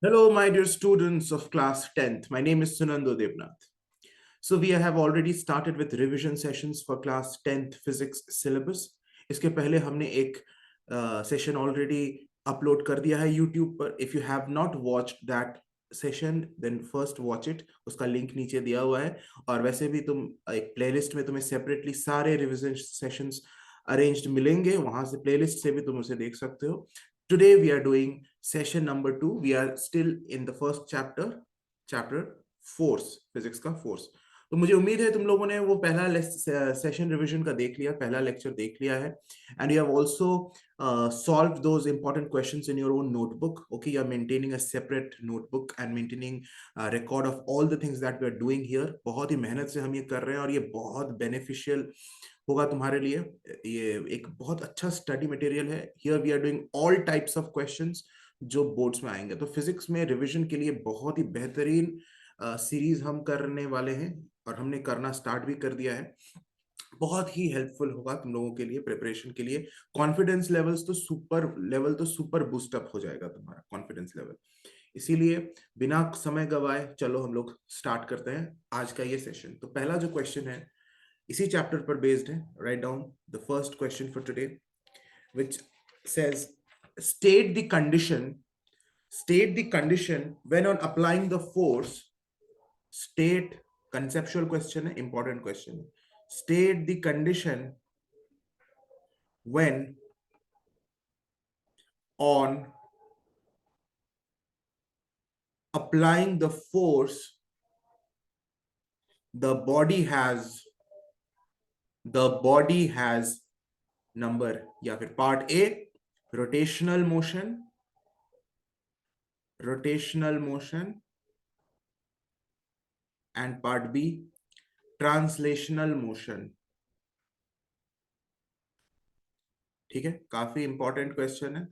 Hello, my dear students of class 10th. My name is Sunando Devnath. So we have already started with revision sessions for class 10th physics syllabus. इसके पहले हमने एक session already upload कर दिया है YouTube पर. If you have not watched that session then first watch it. उसका link नीचे दिया हुआ है. और वैसे भी तुम एक प्लेलिस्ट में तुम्हें सेपरेटली सारे रिविजन सेशंस अरेंज्ड मिलेंगे. वहां से प्लेलिस्ट से भी तुम उसे देख सकते हो. Today we are doing session number 2. We are still in the first chapter force, physics का force. तो मुझे उम्मीद है तुम लोगों ने वो पहला सेशन रिवीजन का देख लिया, पहला लेक्चर देख लिया है. And you have also solved those important questions in your own notebook. Okay, you are maintaining a separate notebook and maintaining a record of all the things that we are doing here. बहुत ही मेहनत से हम ये कर रहे हैं और ये बहुत बेनिफिशियल होगा तुम्हारे लिए. ये एक बहुत अच्छा स्टडी मटेरियल है. Here we are doing all types of questions जो बोर्ड्स में आएंगे. तो फिजिक्स में रिवीजन के लिए बहुत ही बेहतरीन सीरीज हम करने वाले हैं और हमने करना स्टार्ट भी कर दिया है. बहुत ही हेल्पफुल होगा तुम लोगों के लिए प्रिपरेशन के लिए. कॉन्फिडेंस लेवल तो सुपर बूस्ट अप हो जाएगा तुम्हारा कॉन्फिडेंस लेवल. इसीलिए बिना समय गवाए चलो हम लोग स्टार्ट करते हैं आज का ये सेशन. तो पहला जो क्वेश्चन है इसी चैप्टर पर बेस्ड है. Write down the first question for today which says state the condition when on applying the force. State conceptual question है, important question. State the condition when on applying the force the body has number. या फिर part A rotational motion and part B translational motion. ठीक है, काफी important question है.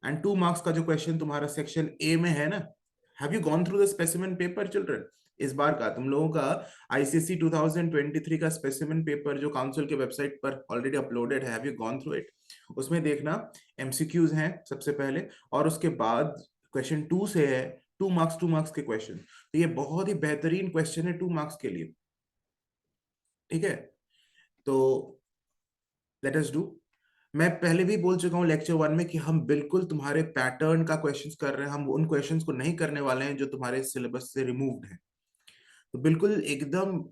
And 2 marks का जो question तुम्हारा सेक्शन ए में है ना. Have you gone through the specimen paper children? इस बार का तुम लोगों का आईसीएसई 2023 का स्पेसिमेन पेपर जो काउंसिल के वेबसाइट पर ऑलरेडी अपलोडेड है. Have you gone through it? उसमें देखना एमसीक्यूज हैं सबसे पहले और उसके बाद क्वेश्चन 2 से है 2 मार्क्स के क्वेश्चन. तो ये बहुत ही बेहतरीन क्वेश्चन है 2 मार्क्स के लिए. ठीक है, तो लेट अस डू. मैं पहले भी बोल चुका हूं लेक्चर 1 में कि हम बिल्कुल तुम्हारे पैटर्न का क्वेश्चंस कर रहे हैं. हम उन क्वेश्चंस को नहीं करने वाले हैं जो तुम्हारे सिलेबस से रिमूव्ड है. तो बिल्कुल एकदम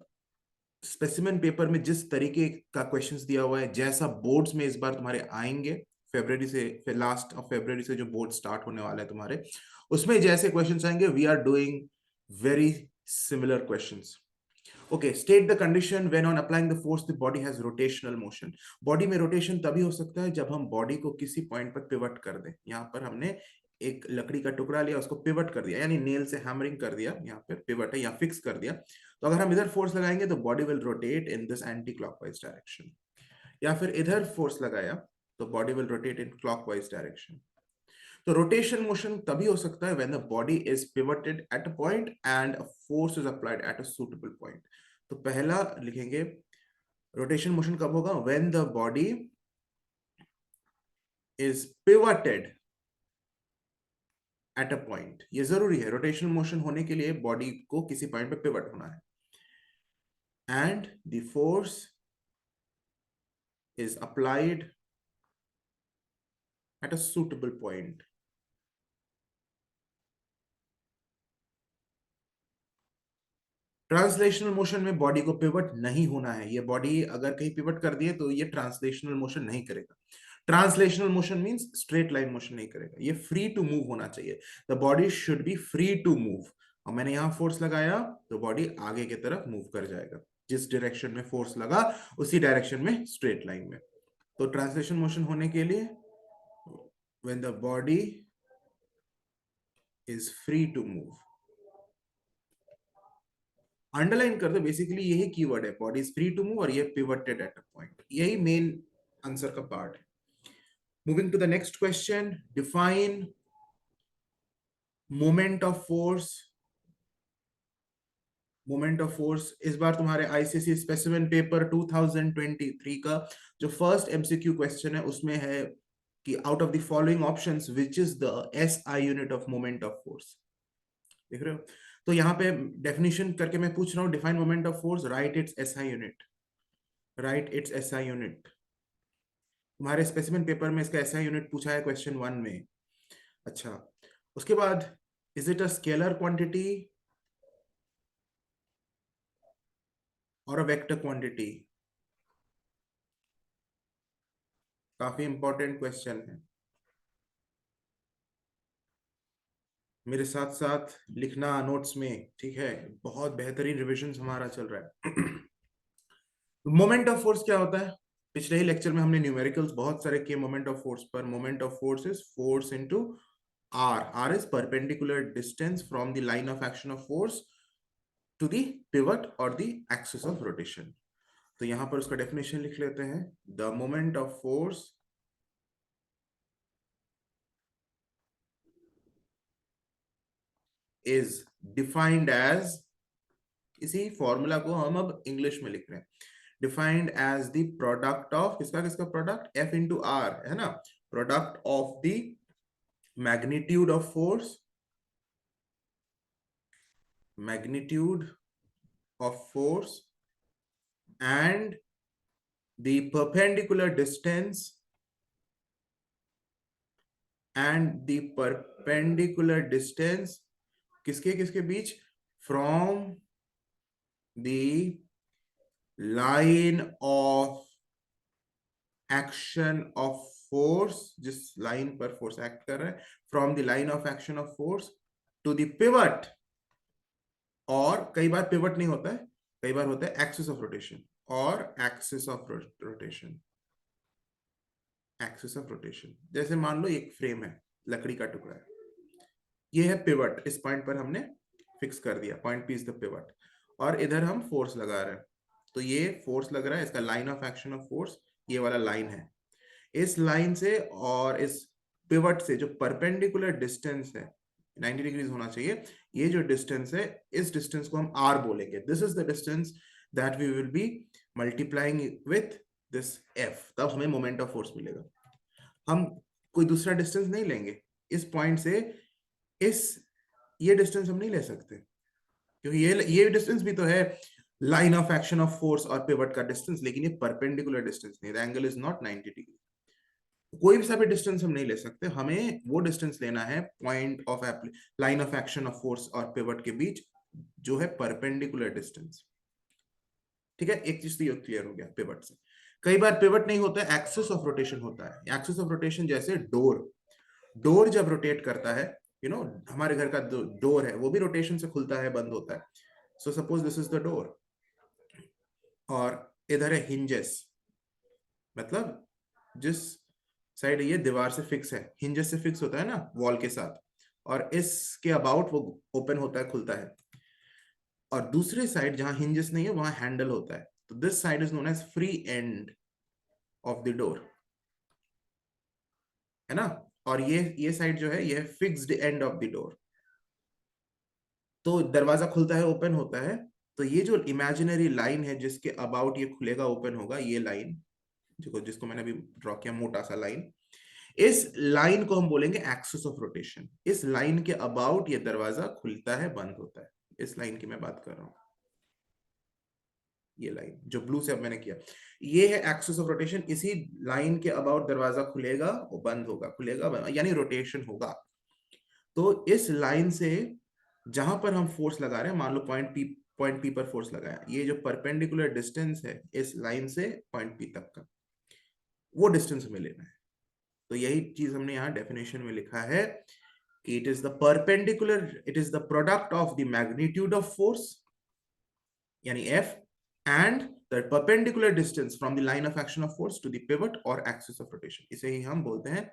स्पेसिमेन पेपर में जिस तरीके का क्वेश्चंस दिया हुआ है जैसा बोर्ड्स में इस बार तुम्हारे आएंगे फरवरी से, फिर लास्ट ऑफ फरवरी से जो बोर्ड स्टार्ट होने वाला है तुम्हारे, उसमें जैसे क्वेश्चंस आएंगे we are doing very similar questions. Okay, state the condition when on applying the force the body has rotational motion. Body में रोटेशन तभी हो सकता है जब हम बॉडी को किसी पॉइंट पर पिवट कर दें. यहाँ पर हमने एक लकड़ी का टुकड़ा लिया, उसको पिवट कर दिया, यानी नेल से हैमरिंग कर दिया. यहाँ पर पिवट है या फिक्स कर दिया. तो अगर हम इधर फोर्स लगाएंगे तो body will rotate in this anti clockwise direction. या फिर इधर फोर्स लगाया तो body will rotate in clockwise direction. तो रोटेशन मोशन तभी हो सकता है when the body is pivoted at a point and a force is applied at a suitable point. तो पहला लिखेंगे रोटेशन मोशन कब होगा? when the body is pivoted at a point. ये जरूरी है, रोटेशन मोशन होने के लिए बॉडी को किसी पॉइंट पे पिवट होना है. and the force is applied at a suitable point. Translational motion में बॉडी को पिवट नहीं होना है. ये बॉडी अगर कहीं पिवट कर दिए तो ये ट्रांसलेशनल मोशन नहीं करेगा. Translational motion means straight line motion नहीं करेगा. ये फ्री टू मूव होना चाहिए. The body should be free to move. और मैंने यहां फोर्स लगाया तो बॉडी आगे की तरफ मूव कर जाएगा. जिस डायरेक्शन में फोर्स लगा उसी डायरेक्शन में स्ट्रेट लाइन में. तो ट्रांसलेशन मोशन होने के लिए when the body is free to move, underline कर दो. बेसिकली यही कीवर्ड है, body is free to move और ये पिवटेड एट अ पॉइंट. यही मेन आंसर का पार्ट है. Moving to the next question. Define moment of force. Moment of force इस बार तुम्हारे आईसीएसई स्पेसिमेन पेपर 2023 का जो फर्स्ट एमसीक्यू क्वेश्चन है उसमें है कि out of the following options which is the SI unit of moment of force. देख रहे हो? तो यहाँ पे डेफिनेशन करके मैं पूछ रहा हूँ, define moment of force, right it's SI unit, right it's SI unit. तुम्हारे स्पेसिमेन पेपर में इसका एसआई यूनिट पूछा है क्वेश्चन 1 में। अच्छा, उसके बाद is it a scalar quantity और अ वेक्टर क्वांटिटी? काफी इंपॉर्टेंट क्वेश्चन है, मेरे साथ साथ लिखना नोट्स में, ठीक है? बहुत बेहतरीन रिविजन हमारा चल रहा है। मोमेंट ऑफ फोर्स क्या होता है? पिछले ही लेक्चर में हमने न्यूमेरिकल्स बहुत सारे किए मोमेंट ऑफ फोर्स पर। Moment of force is force into r. R is perpendicular distance from the line of action of force to the pivot और द एक्सिस ऑफ रोटेशन। तो यहां पर उसका डेफिनेशन लिख लेते हैं। The moment of force is defined as, इसी formula को हम अब इंग्लिश में लिख रहे हैं, defined as the product of, किसका किसका प्रोडक्ट, एफ इंटू आर, है ना? Product of the magnitude of force, magnitude of force and the perpendicular distance किसके किसके बीच, from the line of action of force, जिस लाइन पर फोर्स एक्ट कर रहा है, from the line of action of force to the pivot, और कई बार pivot नहीं होता है, कई बार होता है एक्सिस ऑफ रोटेशन, और axis of rotation, axis of rotation. जैसे मान लो एक फ्रेम है, लकड़ी का टुकड़ा है, ये है पिवट, इस पॉइंट पर हमने फिक्स कर दिया, point P is the pivot, और इधर हम फोर्स लगा रहे हैं। तो ये फोर्स लग रहा है, इसका line of action of force ये वाला लाइन है। इस लाइन से और इस पिवट से जो परपेंडिकुलर डिस्टेंस है 90 डिग्रीज होना चाहिए, ये जो डिस्टेंस है, इस डिस्टेंस को हम आर बोलेंगे। This is the distance that we will be multiplying with this F, तब हमें मोमेंट ऑफ फोर्स मिलेगा। हम कोई दूसरा डिस्टेंस नहीं लेंगे इस पॉइंट से, इस ये डिस्टेंस हम नहीं ले सकते, क्योंकि ये डिस्टेंस भी तो है line of action of force और पिवट का डिस्टेंस, लेकिन ये परपेंडिकुलर डिस्टेंस नहीं, the angle is not 90 degree. कोई भी सा भी डिस्टेंस हम नहीं ले सकते, हमें वो डिस्टेंस लेना है point of line of action of force और पिवट के बीच, जो है परपेंडिकुलर डिस्टेंस। ठीक है, एक चीज तो ये क्लियर हो गया पिवट से। कई बार पिवट नहीं होता है, एक्सिस ऑफ रोटेशन होता है। एक्सिस ऑफ रोटेशन जैसे डोर, डोर जब रोटेट करता है, हमारे घर का डोर है, वो भी रोटेशन से खुलता है, बंद होता है। So suppose this is the door, और इधर है हिंजेस, मतलब जिस साइड ये दीवार से फिक्स है, हिंजेस से फिक्स होता है ना वॉल के साथ, और इसके अबाउट वो ओपन होता है, खुलता है। और दूसरे साइड जहां हिंजेस नहीं है वहां हैंडल होता है, तो this side is known as free end of the door, है ना? और ये साइड जो है, ये fixed end of the door. तो दरवाजा खुलता है, ओपन होता है, तो ये जो इमेजिनरी लाइन है जिसके अबाउट ये खुलेगा, ओपन होगा, ये लाइन जिसको मैंने अभी ड्रॉ किया, मोटा सा लाइन, इस लाइन को हम बोलेंगे एक्सिस ऑफ रोटेशन। इस लाइन के अबाउट ये दरवाजा खुलता है, बंद होता है, इस लाइन की मैं बात कर रहा हूं। ये लाइन जो ब्लू से अब मैंने किया, ये है एक्सिस ऑफ रोटेशन। इसी लाइन के अबाउट दरवाजा खुलेगा, वो बंद होगा, खुलेगा, बंद, यानी रोटेशन होगा। तो इस लाइन से जहां पर हम फोर्स लगा रहे हैं, मान लो पॉइंट पी पर फोर्स लगाया, ये जो परपेंडिकुलर डिस्टेंस है इस लाइन से पॉइंट पी तक का, वो डिस्टेंस हमें लेना है। तो यही चीज हमने यहाँ डेफिनेशन में लिखा है कि it is the perpendicular, it is the product of the magnitude of force, यानी F, and the perpendicular distance from the line of action of force to the pivot और एक्सिस ऑफ रोटेशन। इसे ही हम बोलते हैं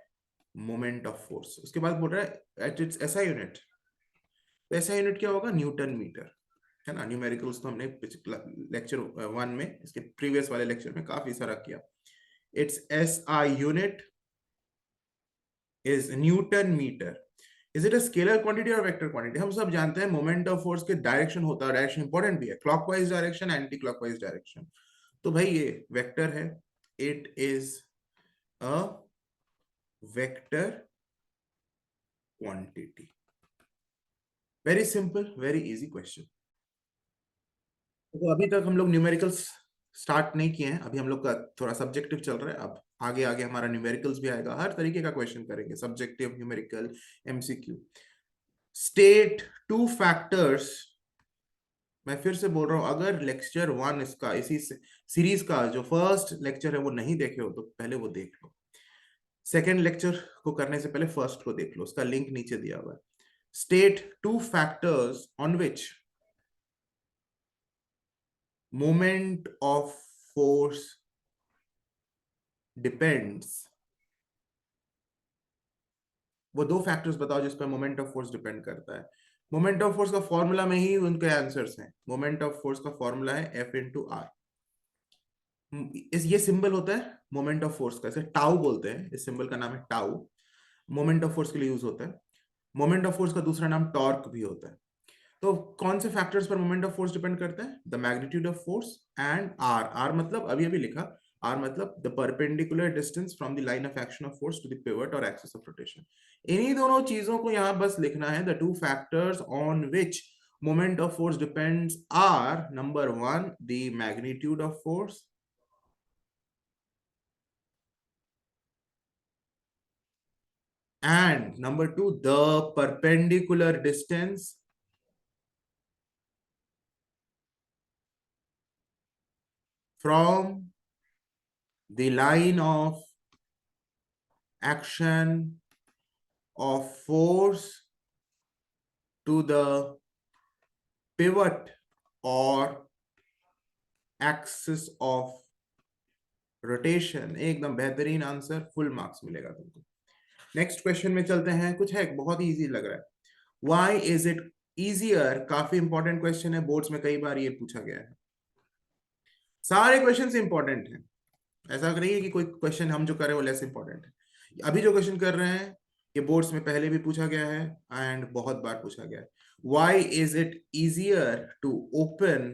moment of force. उसके बाद बोल रहा है एट इट्स एसआई यूनिट। तो एसआई यूनिट क्या होगा? न्यूटन मीटर, है ना? न्यूमेरिकल्स तो हमने लेक्चर 1 में, इसके प्रीवियस वाले लेक्चर में काफी सारा किया। It's SI unit is newton metre. Is it a scalar quantity और वेक्टर क्वांटिटी? हम सब जानते हैं मोमेंट ऑफ फोर्स के डायरेक्शन होता है, डायरेक्शन इंपॉर्टेंट भी है, clockwise direction, anti clockwise direction. तो भाई ये वेक्टर है, it is a vector quantity. Very simple, very easy question. तो अभी तक हम लोग न्यूमेरिकल्स स्टार्ट नहीं किए हैं, अभी हम लोग का थोड़ा सब्जेक्टिव चल रहा है। अब आगे आगे हमारा न्यूमेरिकल्स भी आएगा, हर तरीके का क्वेश्चन करेंगे, subjective, numerical, MCQ. State two factors. मैं फिर से बोल रहा हूं, अगर लेक्चर 1 इसका इसी सीरीज का जो फर्स्ट लेक्चर है वो नहीं देखे हो तो पहले वो देख लो। सेकेंड लेक्चर को करने से पहले फर्स्ट को देख लो, उसका लिंक नीचे दिया हुआ है। State to factors on which moment of force depends. वो दो फैक्टर्स बताओ जिस पर मोमेंट ऑफ फोर्स डिपेंड करता है। मोमेंट ऑफ फोर्स का फॉर्मूला में ही उनके आंसर्स हैं। मोमेंट ऑफ फोर्स का फॉर्मूला है F × R। इस ये सिंबल होता है मोमेंट ऑफ फोर्स का, इसे टाउ बोलते हैं, इस सिंबल का नाम है टाउ। मोमेंट ऑफ फोर्स के लिए यूज होता है। मोमेंट ऑफ फोर्स का दूसरा नाम टॉर्क भी होता है। तो कौन से फैक्टर्स पर मोमेंट ऑफ फोर्स डिपेंड करता है? The magnitude of force and r. R मतलब अभी अभी लिखा, आर मतलब the perpendicular distance from the line of action of force to the pivot और एक्सिस ऑफ रोटेशन। इन्हीं दोनों चीजों को यहां बस लिखना है। The two factors on which moment of force depends are, number 1 the magnitude of force and number 2 the perpendicular distance from the line of action of force to the pivot or axis of rotation। एकदम बेहतरीन answer, full marks मिलेगा तुमको। Next question में चलते हैं। कुछ है बहुत ही इजी लग रहा है। Why is it easier? काफी इंपॉर्टेंट क्वेश्चन है, बोर्ड्स में कई बार ये पूछा गया है। सारे क्वेश्चंस इंपॉर्टेंट हैं, ऐसा नहीं है कि कोई क्वेश्चन हम जो कर रहे हैं वो लेस इंपॉर्टेंट है। अभी जो क्वेश्चन कर रहे हैं ये बोर्ड्स में पहले भी पूछा गया है एंड बहुत बार पूछा गया है। Why is it easier to open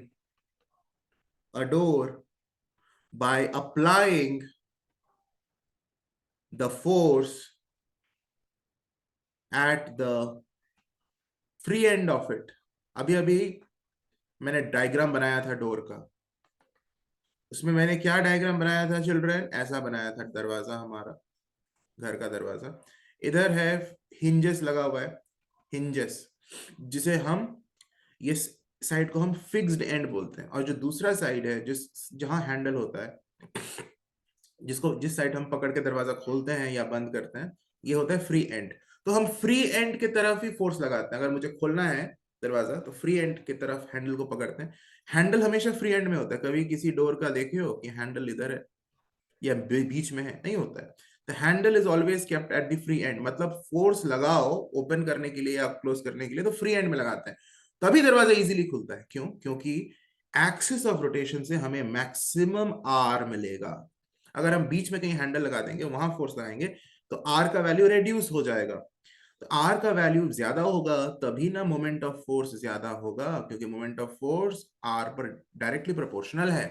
a door by applying the force at the free end of it? अभी अभी मैंने डायग्राम बनाया था डोर का। उसमें मैंने क्या डायग्राम बनाया था चिल्ड्रन? ऐसा बनाया था दरवाजा, हमारा घर का दरवाजा। इधर है हिंजेस लगा हुआ है, हिंजेस, जिसे हम ये साइड को हम फिक्स्ड एंड बोलते हैं, और जो दूसरा साइड है जिस जहां हैंडल होता है, जिसको जिस साइड हम पकड़ के दरवाजा खोलते हैं या बंद करते हैं, ये होता है फ्री एंड। तो हम फ्री एंड की तरफ ही फोर्स लगाते हैं। अगर मुझे खोलना है दरवाजा तो फ्री एंड की तरफ हैंडल को पकड़ते हैं। हैंडल हमेशा फ्री एंड में होता है। कभी किसी डोर का देखे हो कि हैंडल इधर है या बीच में है? नहीं होता है। The handle is always kept at the free and. मतलब फोर्स लगाओ ओपन करने के लिए या क्लोज करने के लिए तो फ्री एंड में लगाते हैं, तभी दरवाजा इजीली खुलता है। क्यों? क्योंकि एक्सिस ऑफ रोटेशन से हमें मैक्सिमम आर मिलेगा। अगर हम बीच में कहीं हैंडल लगा देंगे, वहां फोर्स लगाएंगे, तो आर का वैल्यू रेड्यूस हो जाएगा। तो आर का वैल्यू ज्यादा होगा तभी ना मोमेंट ऑफ फोर्स ज्यादा होगा, क्योंकि मोमेंट ऑफ फोर्स आर पर डायरेक्टली प्रोपोर्शनल है।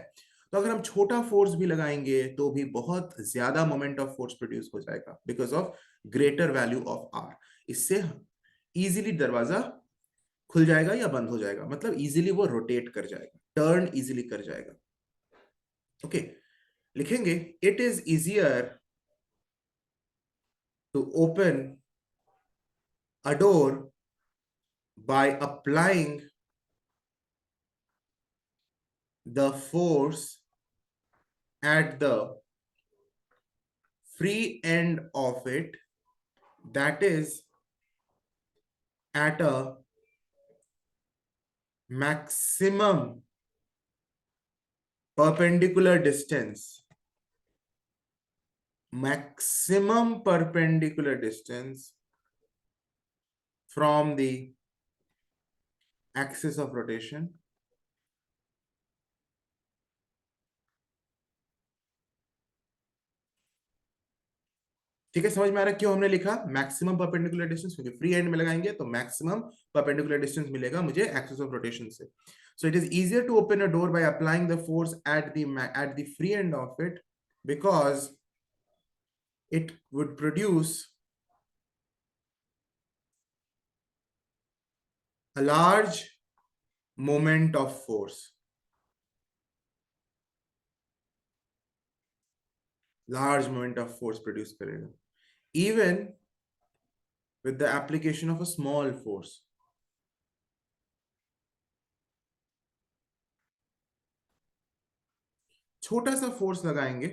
तो अगर हम छोटा फोर्स भी लगाएंगे तो भी बहुत ज्यादा मोमेंट ऑफ फोर्स प्रोड्यूस हो जाएगा because of greater value of r. इससे इजीली दरवाजा खुल जाएगा या बंद हो जाएगा, मतलब इजीली वो रोटेट कर जाएगा, टर्न इजीली कर जाएगा। ओके, लिखेंगे it is easier to open a door by applying the force at the free end of it, that is at a maximum perpendicular distance, maximum perpendicular distance from the axis of rotation, ठीक है? समझ में आ रहा है क्यों हमने लिखा maximum perpendicular distance? क्योंकि फ्री एंड में लगाएंगे तो मैक्सिमम परपेंडिकुलर डिस्टेंस मिलेगा मुझे एक्सिस ऑफ रोटेशन से। So it is easier to open a door by applying the force at the free end of it because it would produce a large moment of force. Large moment of force produce करेगा. Even with the application of a small force. छोटा सा force लगाएंगे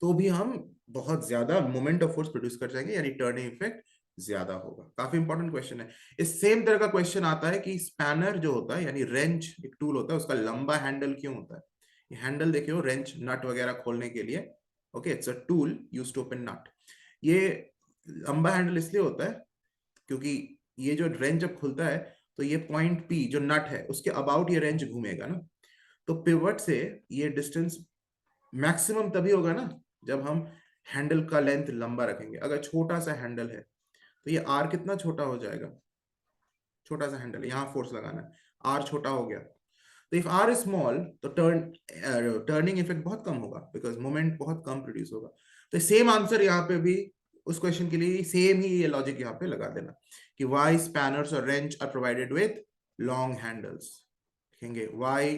तो भी हम बहुत ज्यादा moment of force produce कर जाएंगे, यानी टर्निंग इफेक्ट ज्यादा होगा. काफी इंपॉर्टेंट क्वेश्चन है. इस सेम तरह का क्वेश्चन आता है कि स्पैनर जो होता है, यानी रेंच एक टूल होता है, उसका लंबा हैंडल क्यों होता है. ये हैंडल देखियो, रेंच नट वगैरह खोलने के लिए. Okay, it's a tool used to open nut. ये लंबा हैंडल इसलिए होता है क्योंकि ये जो रेंच जब खुलता है तो ये पॉइंट पी जो नट है उसके अबाउट ये रेंच घूमेगा ना. तो पिवट से ये डिस्टेंस मैक्सिमम तभी होगा ना जब हम हैंडल का लेंथ लंबा रखेंगे. अगर छोटा सा हैंडल है तो ये आर कितना छोटा हो जाएगा. छोटा सा हैंडल है, यहाँ फोर्स लगाना है, आर छोटा हो गया. तो इफ आर इज स्मॉल तो टर्निंग इफेक्ट बहुत कम होगा, बिकॉज मोमेंट बहुत कम प्रोड्यूस होगा. तो सेम आंसर यहाँ पे भी उस क्वेश्चन के लिए सेम ही ये लॉजिक यहाँ पे लगा देना कि वाई स्पैनर्स और wrench are provided with long handles. लिखेंगे वाई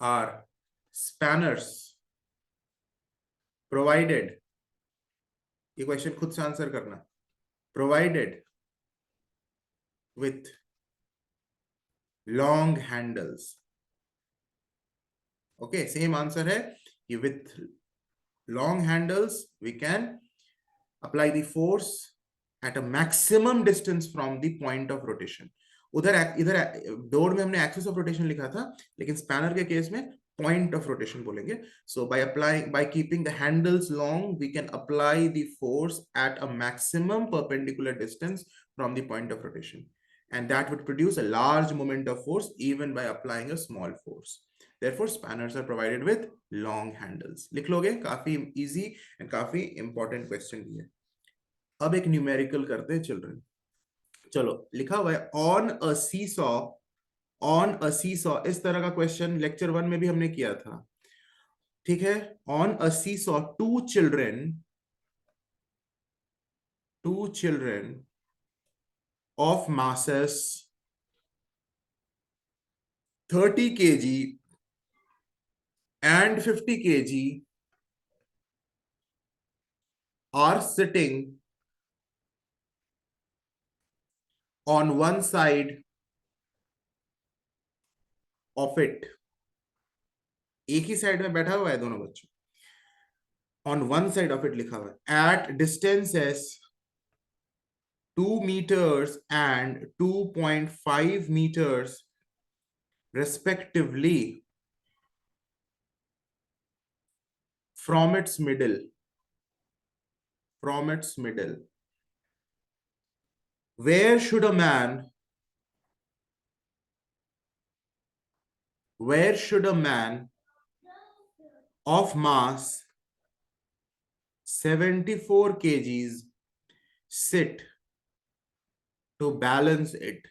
आर स्पैनर्स प्रोवाइडेड, ये क्वेश्चन खुद से आंसर करना, provided with long handles. Okay, same answer है कि with long handles we can apply the force at a maximum distance from the point of rotation. उधर इधर door में हमने एक्सिस ऑफ रोटेशन लिखा था, लेकिन स्पैनर के केस में पॉइंट ऑफ रोटेशन बोलेंगे. सो by keeping the handles long we can apply the force at a maximum perpendicular distance from the point of rotation, and that would produce a large moment of force even by applying a small force. Therefore spanners are provided with long handles. लिख लोगे, काफी easy and काफी important question भी है. अब एक numerical करते हैं चिल्ड्रन. चलो, लिखा हुआ है on a seesaw. On a seesaw इस तरह का क्वेश्चन लेक्चर 1 में भी हमने किया था. ठीक है, on a seesaw to children of masses 30 kg and 50 kg are sitting on one side of it. एक ही साइड में बैठा हुआ है दोनों बच्चों. On one side of it लिखा हुआ है at distances 2 meters and 2.5 meters respectively from its middle. From its middle. Where should a man of mass 74 kgs sit to balance it?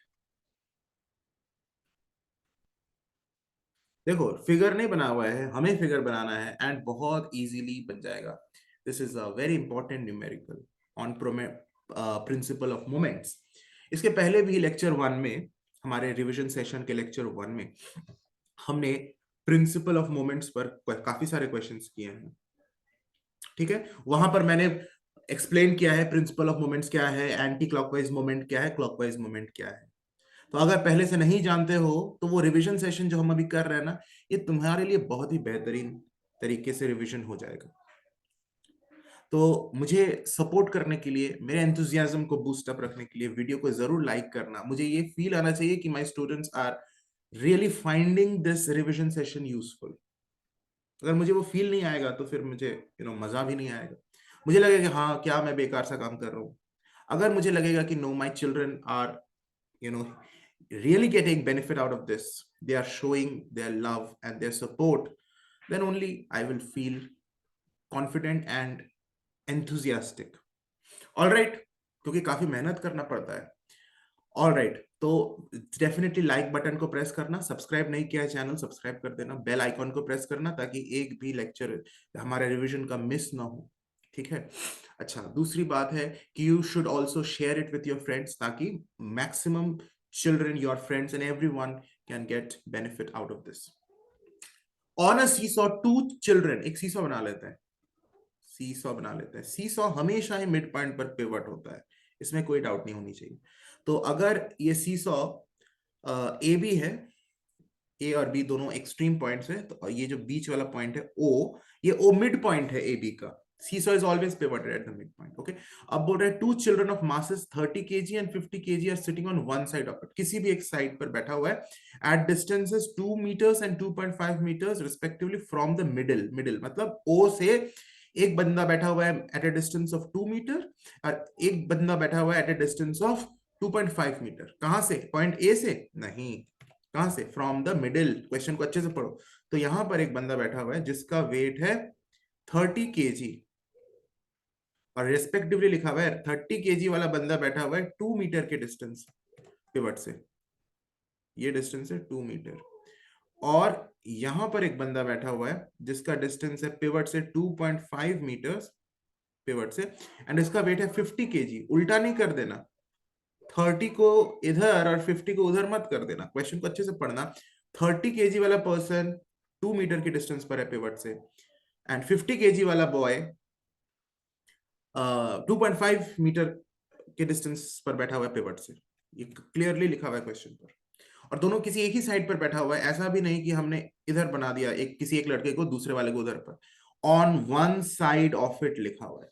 देखो, फिगर नहीं बना हुआ है, हमें फिगर बनाना है एंड बहुत इजीली बन जाएगा. This is a very important numerical on principle of moments. इसके पहले भी लेक्चर 1 में, हमारे रिवीजन सेशन के लेक्चर 1 में हमने प्रिंसिपल ऑफ मोमेंट्स पर काफी सारे क्वेश्चंस किए हैं. ठीक है, वहां पर मैंने एक्सप्लेन किया है प्रिंसिपल ऑफ मोमेंट्स क्या है, एंटी क्लॉकवाइज मोमेंट क्या है, क्लॉकवाइज मोमेंट क्या है. तो अगर पहले से नहीं जानते हो तो वो रिवीजन सेशन जो हम अभी कर रहे हैं ना, ये तुम्हारे लिए बहुत ही बेहतरीन तरीके से रिवीजन हो जाएगा. तो मुझे सपोर्ट करने के लिए, मेरे एंथुजियाज्म को बूस्ट अप रखने के लिए वीडियो को जरूर लाइक करना. मुझे ये फील आना चाहिए कि my students are really finding this revision session useful. अगर मुझे वो फील नहीं आएगा तो फिर मुझे मजा भी नहीं आएगा. मुझे लगेगा कि हाँ, क्या मैं बेकार सा काम कर रहा हूँ. अगर मुझे लगेगा कि no, my children are really getting benefit out of this, they are showing their love and their support, then only I will feel confident and enthusiastic. All right, क्योंकि काफी मेहनत करना पड़ता है. ऑल राइट, तो डेफिनेटली लाइक बटन को press करना, subscribe नहीं किया है चैनल सब्सक्राइब कर देना, बेल आइकॉन को प्रेस करना ताकि एक भी लेक्चर हमारे रिवीजन का मिस ना हो, ठीक है। अच्छा, दूसरी बात है कि you should also share it with your friends ताकि maximum children, your friends and everyone can get benefit out of this. On a seesaw to children, एक सीसॉ बना लेते हैं, सीसॉ बना लेते हैं। सीसॉ हमेशा ही मिड पॉइंट पर पिवट होता है, इसमें कोई डाउट नहीं होनी चाहिए। तो अगर ये सीसॉ ए बी है, ए और बी दोनों एक्सट्रीम पॉइंट्स है, तो ये जो बीच वाला पॉइंट है ओ, ये ओ मिड पॉइंट है ए बी का। Seesaw is always pivoted at the mid point, okay. अब बोल रहे हैं two children of masses 30 kg and 50 kg are sitting on one side of it, किसी भी एक साइड पर बैठा हुआ है at distances 2 meters and 2.5 meters respectively from the middle. Middle मतलब ओ से एक बंदा बैठा हुआ है at a distance of 2 meter और एक बंदा बैठा हुआ है at a distance of 2.5 meter। कहां से? पॉइंट ए से नहीं, कहां से? From the middle. क्वेश्चन को अच्छे से पढ़ो। तो यहां पर एक बंदा बैठा हुआ है जिसका वेट है 30 kg और रेस्पेक्टिवली लिखा हुआ है 30 kg वाला बंदा बैठा हुआ है 2 मीटर के डिस्टेंस पिवट से, ये डिस्टेंस है 2 मीटर। और यहां पर एक बंदा बैठा हुआ है जिसका डिस्टेंस है पिवट से 2.5 मीटर्स पिवट से, एंड इसका वेट है 50 kg। उल्टा नहीं कर देना, 30 को इधर और 50 को उधर मत कर देना, क्वेश्चन को अच्छे से पढ़ना। 30 kg वाला पर्सन 2 मीटर के डिस्टेंस पर है पिवट से, एंड 50 kg वाला बॉय 2.5 मीटर के डिस्टेंस पर बैठा हुआ है पिवट से। ये क्लियरली लिखा हुआ है क्वेश्चन पर। और दोनों किसी एक ही साइड पर बैठा हुआ है, ऐसा भी नहीं कि हमने इधर बना दिया एक किसी एक लड़के को, दूसरे वाले को उधर पर। On one side of it लिखा हुआ है।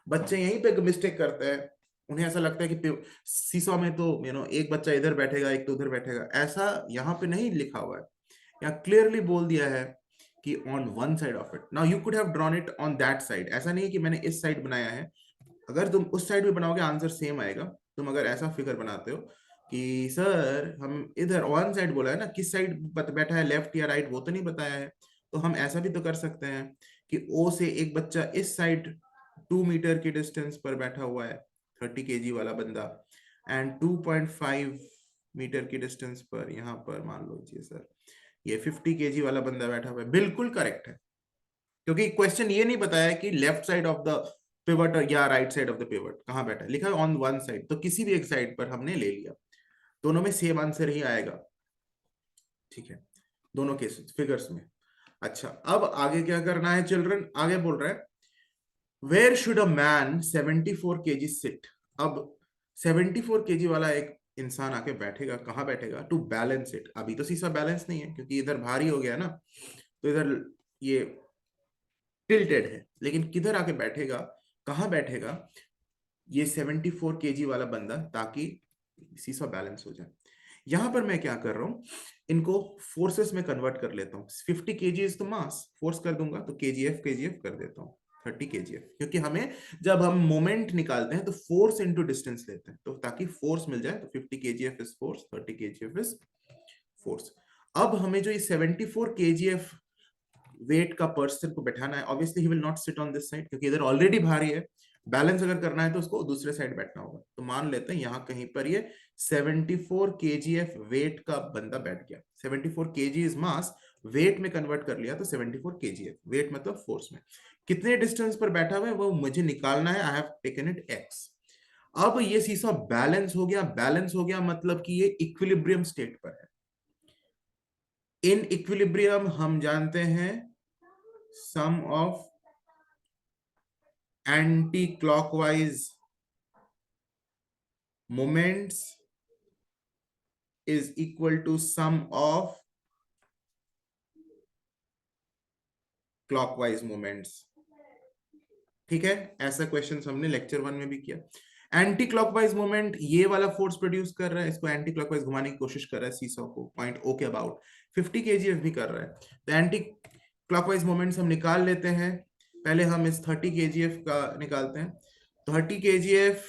बच्चे यहीं पे मिस्टेक करते हैं, उन्हें ऐसा लगता है कि सीसॉ में तो एक बच्चा इधर बैठेगा एक तो उधर बैठेगा, ऐसा यहाँ पे नहीं लिखा हुआ है। यहाँ क्लियरली बोल दिया है कि on one side of it. Now you could have drawn it on that side, ऐसा नहीं है कि मैंने इस साइड बनाया है। अगर तुम उस साइड में बनाओगे आंसर सेम आएगा। तुम अगर ऐसा फिगर बनाते हो कि सर हम इधर वन साइड बोला है ना, किस साइड बैठा है, लेफ्ट या राइट, वो तो नहीं बताया है, तो हम ऐसा भी तो कर सकते हैं कि ओ से एक बच्चा इस साइड 2 मीटर के डिस्टेंस पर बैठा हुआ है 30 kg वाला बंदा, एंड 2.5 मीटर की डिस्टेंस पर यहाँ पर मान लीजिए सर ये 50 kg वाला बंदा बैठा हुआ है। बिल्कुल करेक्ट है, क्योंकि क्वेश्चन ये नहीं बताया कि left side of the pivot या right side of the pivot कहां बैठा है, लिखा है ऑन वन साइड, तो किसी भी एक साइड पर हमने ले लिया। दोनों में सेम आंसर ही आएगा, ठीक है, दोनों केसेस फिगर्स में। अच्छा, अब आगे क्या करना है चिल्ड्रन? आगे बोल रहा है where should a man 74 kg sit. अब 74 kg वाला एक इंसान आके बैठेगा, कहाँ बैठेगा? To balance it. अभी तो सीसा बैलेंस नहीं है क्योंकि इधर भारी हो गया ना, तो इधर ये टिल्टेड है, लेकिन किधर आके बैठेगा, कहाँ बैठेगा ये 74 kg वाला बंदा, ताकि सीसा बैलेंस हो जाए। यहां पर मैं क्या कर रहा हूं, इनको फोर्सेस में कन्वर्ट कर लेता हूं। 50 kg is the mass, force कर दूंगा तो kgf कर देता हूं 30 kgf, क्योंकि हमें जब हम मोमेंट निकालते हैं तो फोर्स इनटू डिस्टेंस लेते हैं, तो ताकि फोर्स मिल जाए तो 50 kgf is force, 30 kgf is force. अब हमें जो ये 74 kgf वेट का पर्सन को बैठाना है, obviously he will not sit on this side क्योंकि इधर ऑलरेडी भारी है। बैलेंस अगर करना है तो उसको दूसरे साइड बैठना होगा। तो मान लेते हैं यहां कहीं पर ये 74 kgf वेट का बंदा बैठ गया। 74 kg इज मास, वेट में कन्वर्ट कर लिया तो 74 kgf, वेट मतलब फोर्स में। कितने डिस्टेंस पर बैठा हुआ है वो मुझे निकालना है, I have taken it x। अब ये सीसा बैलेंस हो गया। बैलेंस हो गया मतलब कि ये इक्विलिब्रियम स्टेट पर है। इन इक्विलिब्रियम हम जानते हैं सम of anti-clockwise moments is equal to sum of clockwise moments। ठीक है, ऐसा क्वेश्चन हमने लेक्चर 1 में भी किया। एंटी क्लॉकवाइज मोमेंट ये वाला फोर्स प्रोड्यूस कर रहा है, इसको एंटी क्लॉकवाइज घुमाने की कोशिश कर रहा है सीसॉ को पॉइंट ओ के अबाउट। 50 kgf भी कर रहा है, तो एंटी क्लॉकवाइज मोमेंट्स हम निकाल लेते हैं। पहले हम इस 30 kgf का निकालते हैं। 30 kgf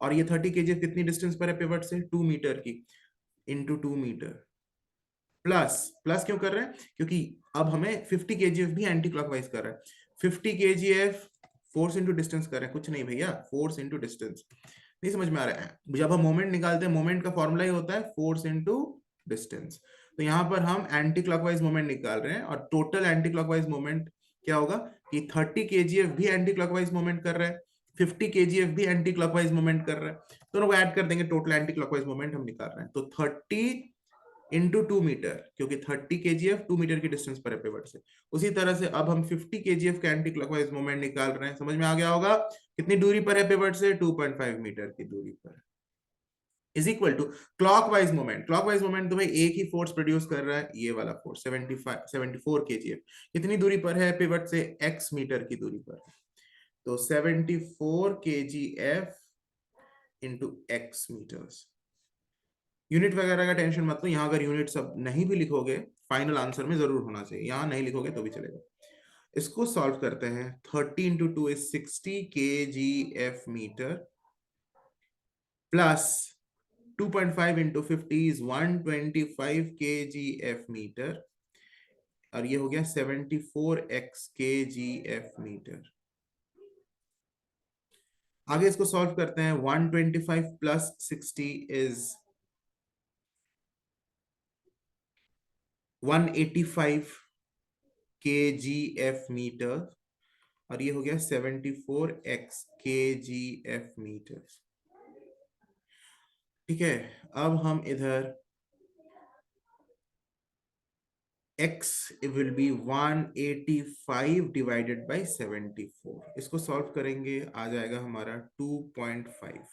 और ये 30 kgf कितनी डिस्टेंस पर है पिवट से? 2 मीटर की, इंटू 2 मीटर प्लस, प्लस क्यों कर रहे हैं? क्योंकि अब हमें 50 kgf भी एंटी क्लॉकवाइज कर रहा है। 50 kgf फोर्स इंटू डिस्टेंस कर रहे हैं, कुछ नहीं भैया, फोर्स इंटू डिस्टेंस। नहीं समझ में आ रहा है? जब हम मोमेंट निकालते हैं, मोमेंट का फॉर्मूला ही होता है फोर्स इनटू डिस्टेंस। तो यहाँ पर हम एंटी क्लॉकवाइज मोमेंट निकाल रहे हैं, और टोटल एंटी क्लॉकवाइज मोमेंट क्या होगा कि 30 kgf भी एंटी क्लॉकवाइज मोमेंट कर रहा है, 50 kgf भी एंटी क्लॉकवाइज मोमेंट कर रहा है। दोनों को ऐड कर देंगे, टोटल एंटी क्लॉकवाइज मोमेंट हम निकाल रहे हैं। तो 30 × 2 मीटर, क्योंकि 30 kgf 2 मीटर की डिस्टेंस पर है पिवट से। उसी तरह से अब हम 50 kgf का एंटी क्लॉकवाइज मोमेंट निकाल रहे हैं। समझ में आ गया होगा? कितनी दूरी पर है पिवट से? 2.5 मीटर की दूरी पर। Is equal to clockwise moment. Clockwise moment तो भाई एक ही फोर्स प्रोड्यूस कर रहा है, ये वाला फोर्स 74 kgf। कितनी दूरी पर है पिवट से? x मीटर की दूरी पर। तो 74 kgf into x metres. Unit वगैरह का टेंशन मत लो, यहाँ अगर यूनिट सब नहीं भी लिखोगे फाइनल आंसर में जरूर होना चाहिए, यहाँ नहीं लिखोगे तो भी चलेगा। इसको सॉल्व करते हैं। 30 × 2 is 60 kgf metre, plus 2.5 × 50 is 125 kgf metre, और ये हो गया 74x kgf मीटर। आगे इसको सॉल्व करते हैं। 125 प्लस 60 इज 185 kgf मीटर, और ये हो गया 74x kgf मीटर। ठीक है, अब हम इधर x will be 185 divided by 74। इसको सॉल्व करेंगे, आ जाएगा हमारा 2.5,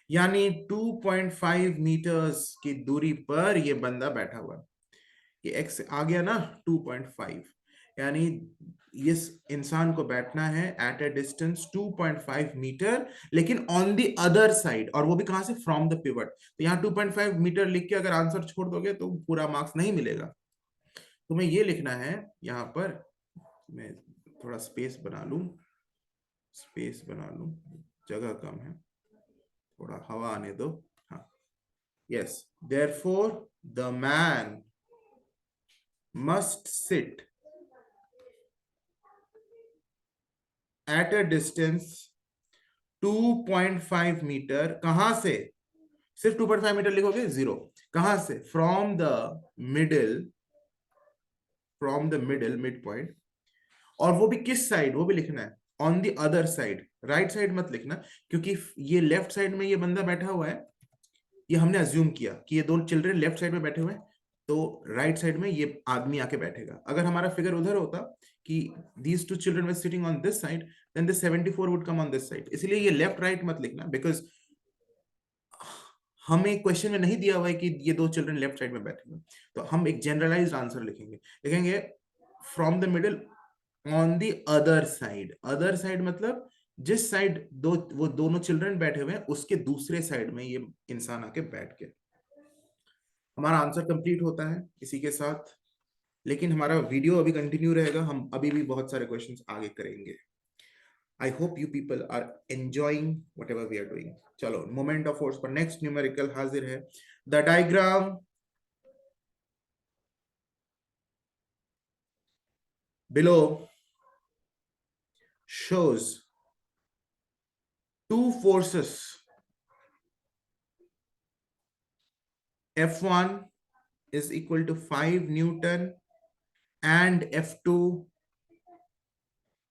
यानी 2.5 मीटर्स की दूरी पर ये बंदा बैठा हुआ है। ये x आ गया ना 2.5, यानी इस इंसान को बैठना है एट अ डिस्टेंस 2.5 मीटर, लेकिन ऑन द अदर साइड, और वो भी कहां से? From the pivot. तो यहाँ 2.5 मीटर लिख के अगर आंसर छोड़ दोगे तो पूरा मार्क्स नहीं मिलेगा। तुम्हें ये लिखना है यहाँ पर, मैं थोड़ा स्पेस बना लूं, जगह कम है, थोड़ा हवा आने दो। हाँ, yes, therefore the man must sit at a distance 2.5 metre. कहां से? सिर्फ 2.5 मीटर लिखोगे? जीरो। कहां से? From the middle mid point. और वो भी किस साइड? वो भी लिखना है on the other side. Right side मत लिखना, क्योंकि ये लेफ्ट साइड में ये बंदा बैठा हुआ है, ये हमने अज्यूम किया कि ये दोनों चिल्ड्रन लेफ्ट साइड में बैठे हुए हैं, तो राइट साइड में ये आदमी आके बैठेगा। अगर हमारा फिगर उधर होता कि these two children were sitting on this side, then the 74 would come on this side. इसलिए ये लेफ्ट राइट मत लिखना, बिकॉज हमें क्वेश्चन में नहीं दिया हुआ है कि ये दो चिल्ड्रन लेफ्ट साइड में बैठे हुए। तो हम एक जनरलाइज्ड आंसर लिखेंगे from the middle on the other side. Other side मतलब जिस साइड वो दोनों चिल्ड्रन बैठे हुए हैं उसके दूसरे साइड में ये इंसान आके बैठ गया। हमारा आंसर कंप्लीट होता है इसी के साथ, लेकिन हमारा वीडियो अभी कंटिन्यू रहेगा, हम अभी भी बहुत सारे क्वेश्चंस आगे करेंगे। I hope you people are enjoying whatever we are doing. चलो, मोमेंट ऑफ फोर्स पर नेक्स्ट न्यूमेरिकल हाजिर है। The diagram below shows two forces, F1 is equal to 5 Newton and F2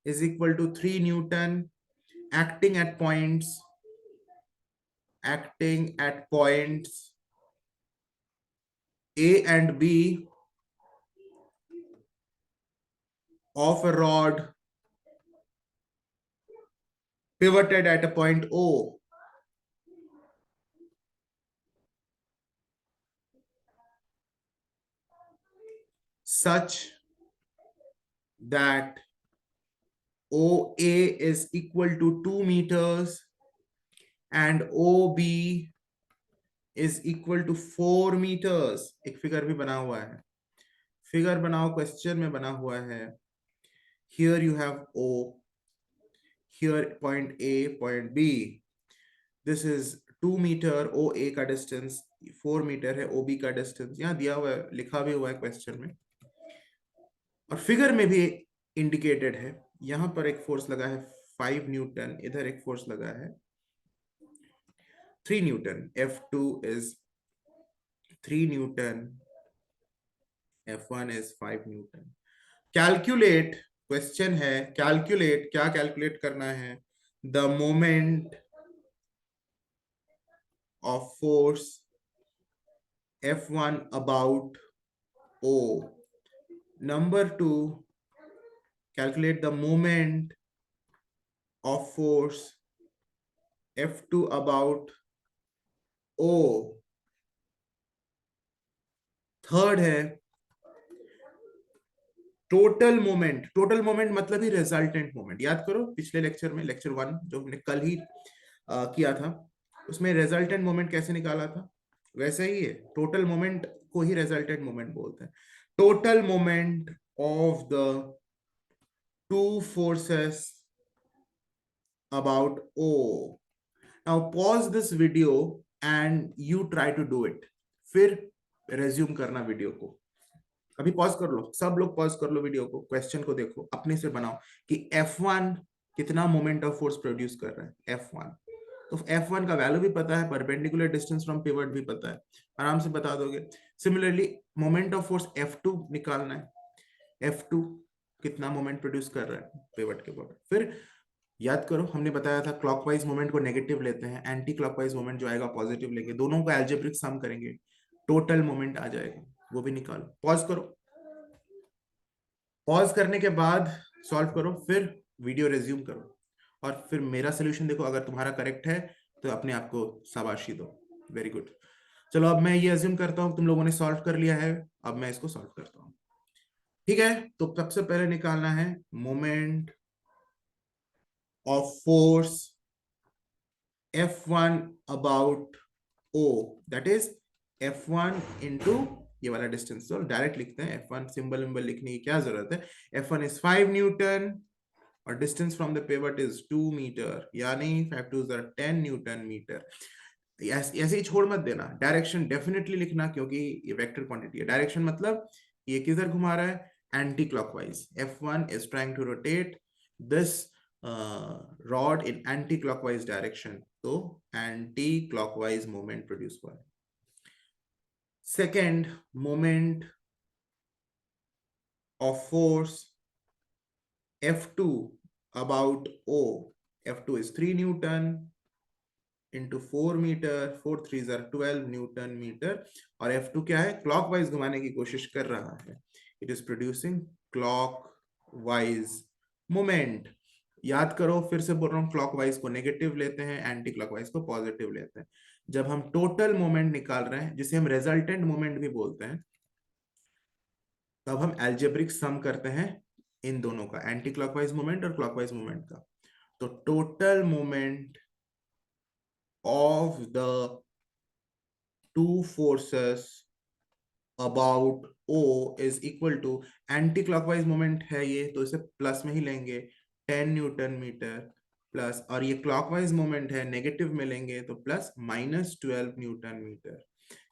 is equal to 3 Newton, acting at points A and B of a rod pivoted at a point O. Such that OA is equal to 2 meters and OB is equal to 4 meters. एक figure भी बना हुआ है, figure बनाओ, question में बना हुआ है। Here you have O, here point A, point B. This is 2 metre OA का डिस्टेंस, 4 मीटर है OB का डिस्टेंस। यहाँ दिया हुआ है, लिखा भी हुआ है क्वेश्चन में, और फिगर में भी इंडिकेटेड है। यहाँ पर एक फोर्स लगा है 5 न्यूटन, इधर एक फोर्स लगा है 3 Newton. F2 is 3 Newton. F1 is 5 Newton. Calculate, question है कैलकुलेट, क्या कैलकुलेट करना है? The moment of force F1 about O. Number 2, calculate the moment of force F2 about O. Third है टोटल मोमेंट. टोटल मोमेंट मतलब ही resultant moment. याद करो पिछले lecture में, लेक्चर 1 जो हमने कल ही किया था, उसमें रिजल्टेंट मोमेंट कैसे निकाला था, वैसे ही है. टोटल मोमेंट को ही रिजल्टेंट मोमेंट बोलते हैं. Total moment of the two forces about O. Now pause this video and you try to do it. फिर रेज्यूम करना वीडियो को. अभी पॉज कर लो, सब लोग पॉज कर लो वीडियो को, क्वेश्चन को देखो, अपने से बनाओ कि F1 कितना मोमेंट ऑफ फोर्स प्रोड्यूस कर रहा है. F1 तो F1 का वैल्यू भी पता है, परपेंडिकुलर डिस्टेंस फ्रॉम पिवट भी पता है, आराम से बता दोगे. Similarly moment of force F2 निकालना है. F2 कितना मोमेंट प्रोड्यूस कर रहा है पिवट के बॉर्डर. फिर याद करो हमने बताया था क्लॉकवाइज मोमेंट को नेगेटिव लेते हैं, एंटी क्लॉकवाइज मोमेंट जो आएगा पॉजिटिव लेंगे, दोनों को एल्जेब्रिक सम करेंगे, टोटल मोमेंट आ जाएगा, वो भी निकालो. पॉज करो. पॉज करने के बाद सॉल्व करो, फिर वीडियो रिज्यूम करो और फिर मेरा सोल्यूशन देखो. अगर तुम्हारा करेक्ट है तो अपने आप को शाबाशी दो. Very good. चलो अब मैं ये अज्यूम करता हूं तुम लोगों ने सॉल्व कर लिया है. अब मैं इसको सॉल्व करता हूं. ठीक है, तो सबसे पहले निकालना है moment of force F1 about O, that is F1 into ये वाला डिस्टेंस. तो डायरेक्ट लिखते हैं, F1 सिंबल विंबल लिखने की क्या जरूरत है. F1 is 5 न्यूटन और distance from the pivot is 2 metre, यानी 5 2 10 न्यूटन मीटर. ऐसे ही छोड़ मत देना, डायरेक्शन डेफिनेटली लिखना क्योंकि ये वेक्टर क्वांटिटी है. डायरेक्शन मतलब ये किधर घुमा रहा है, anti clockwise. F1 is trying to rotate this rod in anti-clockwise direction, तो anti-clockwise moment प्रोड्यूस हुआ है. Second, moment of force F2 about O. F2 is 3 Newton into 4 metre, 4 3s are 12 newton metre. और F2 क्या है, clockwise घुमाने की कोशिश कर रहा है. It is producing clockwise moment. याद करो, फिर से बोल रहा हूं, क्लॉकवाइज को नेगेटिव लेते हैं, एंटी क्लॉकवाइज को पॉजिटिव लेते हैं. जब हम टोटल मोमेंट निकाल रहे हैं, जिसे हम रिजल्टेंट मोमेंट भी बोलते हैं, तब हम एल्जेब्रिक सम करते हैं इन दोनों का, एंटी क्लॉकवाइज मोमेंट और क्लॉकवाइज मोमेंट का. तो total moment of the two forces about O is equal to, anti clockwise moment है ये तो इसे प्लस में ही लेंगे, 10 न्यूटन मीटर प्लस, और ये क्लॉकवाइज मोमेंट है नेगेटिव में लेंगे तो प्लस -12 न्यूटन मीटर,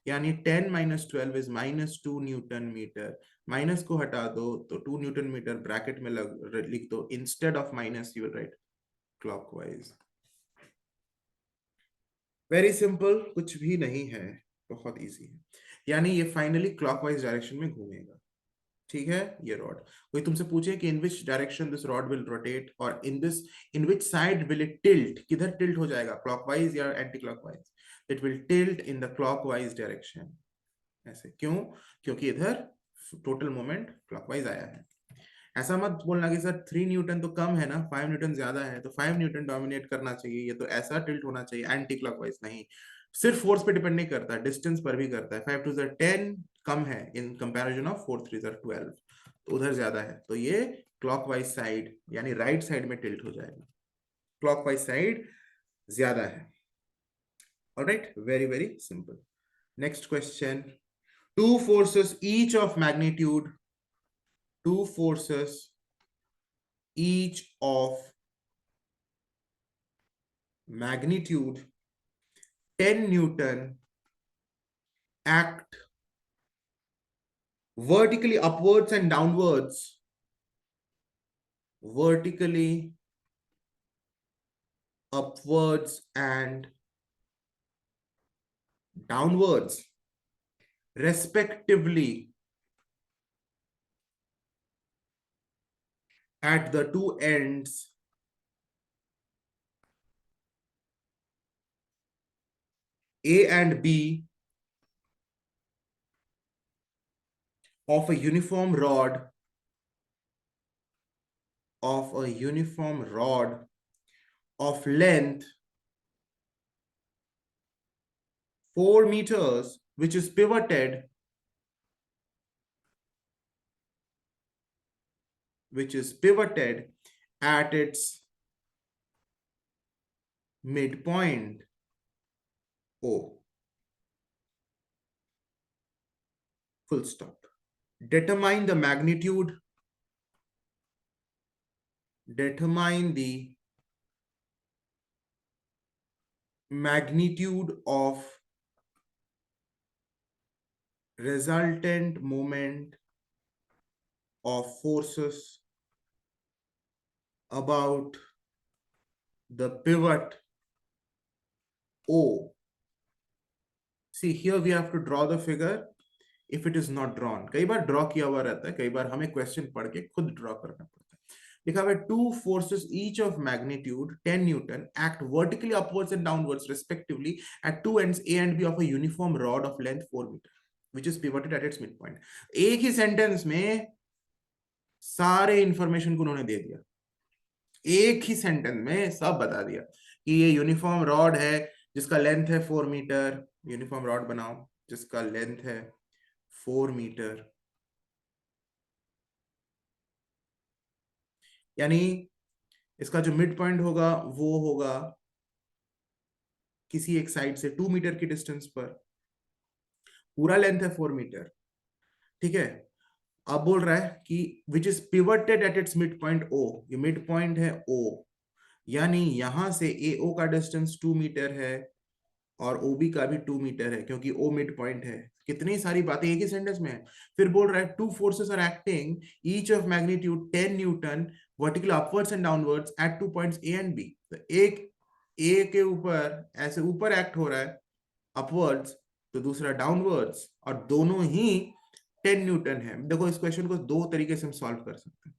यानी 10 - 12 इज -2 न्यूटन मीटर. माइनस को हटा दो तो 2 न्यूटन मीटर ब्रैकेट में लिख दो, instead of minus you will write clockwise. Very simple, कुछ भी नहीं है, बहुत इजी है. यानी ये फाइनली क्लॉकवाइज डायरेक्शन में घूमेगा. ठीक है, ये रॉड. कोई तुमसे पूछे कि in which direction this rod will rotate, और in which side will it tilt, किधर टिल्ट हो जाएगा, क्लॉकवाइज या anti clockwise. It will tilt in the clockwise direction. ऐसे क्यों, क्योंकि इधर टोटल मोमेंट क्लॉकवाइज आया है. ऐसा मत बोलना कि सर 3 न्यूटन तो कम है ना, 5 न्यूटन ज्यादा है, तो 5 न्यूटन डोमिनेट करना चाहिए, ये तो ऐसा टिल्ट होना चाहिए एंटी क्लॉकवाइज. नहीं, सिर्फ फोर्स पे डिपेंड नहीं करता, डिस्टेंस पर भी करता है. 5 2 10 कम है इन कंपैरिजन ऑफ 4 3 12, तो उधर ज्यादा है, तो ये क्लॉकवाइज साइड यानी राइट साइड में टिल्ट हो जाएगा, क्लॉकवाइज साइड ज्यादा है. Alright, very very simple. Next question. To forces each of magnitude, two forces each of magnitude 10 Newton act vertically upwards and downwards, vertically upwards and downwards respectively at the two ends A and B of a uniform rod of length 4 meters, which is pivoted at its midpoint O. Full stop. Determine the magnitude of resultant moment of forces about the pivot O. See, here we have to draw the figure if it is not drawn. कई बार draw किया हुआ रहता है, कई बार हमें question पढ़ के खुद ड्रॉ करना पड़ता है. लिखा हुआ है two forces each of magnitude 10 Newton act vertically upwards and downwards respectively at two ends A and B of a uniform rod of length 4 meter which is pivoted at its midpoint. एक ही sentence में सारे information को उन्होंने दे दिया, एक ही sentence में सब बता दिया कि ये यूनिफॉर्म रॉड है जिसका लेंथ है 4 मीटर. यूनिफॉर्म रॉड बनाओ जिसका लेंथ है 4 मीटर, यानी इसका जो मिड पॉइंट होगा वो होगा किसी एक साइड से 2 मीटर की डिस्टेंस पर. पूरा लेंथ है 4 मीटर. ठीक है, अब बोल रहा है कि which is pivoted at its mid point O. ये मिड पॉइंट है ओ, यानी यहां से ए ओ का डिस्टेंस 2 मीटर है और ओबी का भी 2 मीटर है क्योंकि ओ मिड पॉइंट है. कितनी सारी बातें एक ही सेंटेंस में है. फिर बोल रहा है two forces are acting each of magnitude 10 newton vertical upwards and downwards at two points A and B. तो एक ए के ऊपर ऐसे ऊपर एक्ट हो रहा है अपवर्ड्स, तो दूसरा डाउनवर्ड्स, और दोनों ही 10 न्यूटन है. देखो इस क्वेश्चन को दो तरीके से हम सॉल्व कर सकते हैं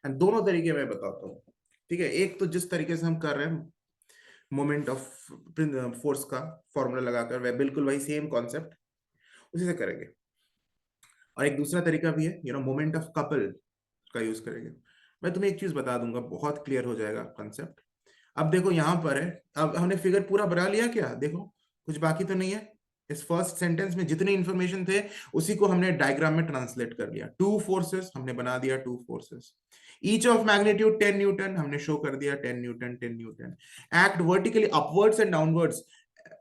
एंड दोनों तरीके मैं बताता हूँ. ठीक है, एक तो जिस तरीके से हम कर रहे हैं मोमेंट ऑफ फोर्स का फॉर्मूला लगाकर, वह बिल्कुल वही सेम कॉन्सेप्ट उसी से करेंगे. और एक दूसरा तरीका भी है, मोमेंट ऑफ कपल का यूज करेंगे. मैं तुम्हें एक चीज बता दूंगा, बहुत क्लियर हो जाएगा कॉन्सेप्ट. अब देखो यहां पर है, अब हमने फिगर पूरा बना लिया क्या? देखो कुछ बाकी तो नहीं है. इस फर्स्ट सेंटेंस में जितने इंफॉर्मेशन थे उसी को हमने डायग्राम में ट्रांसलेट कर लिया. टू फोर्सेस हमने बना दिया, two forces each of magnitude 10 newton हमने शो कर दिया, 10 newton 10 newton. Act vertically upwards and downwards,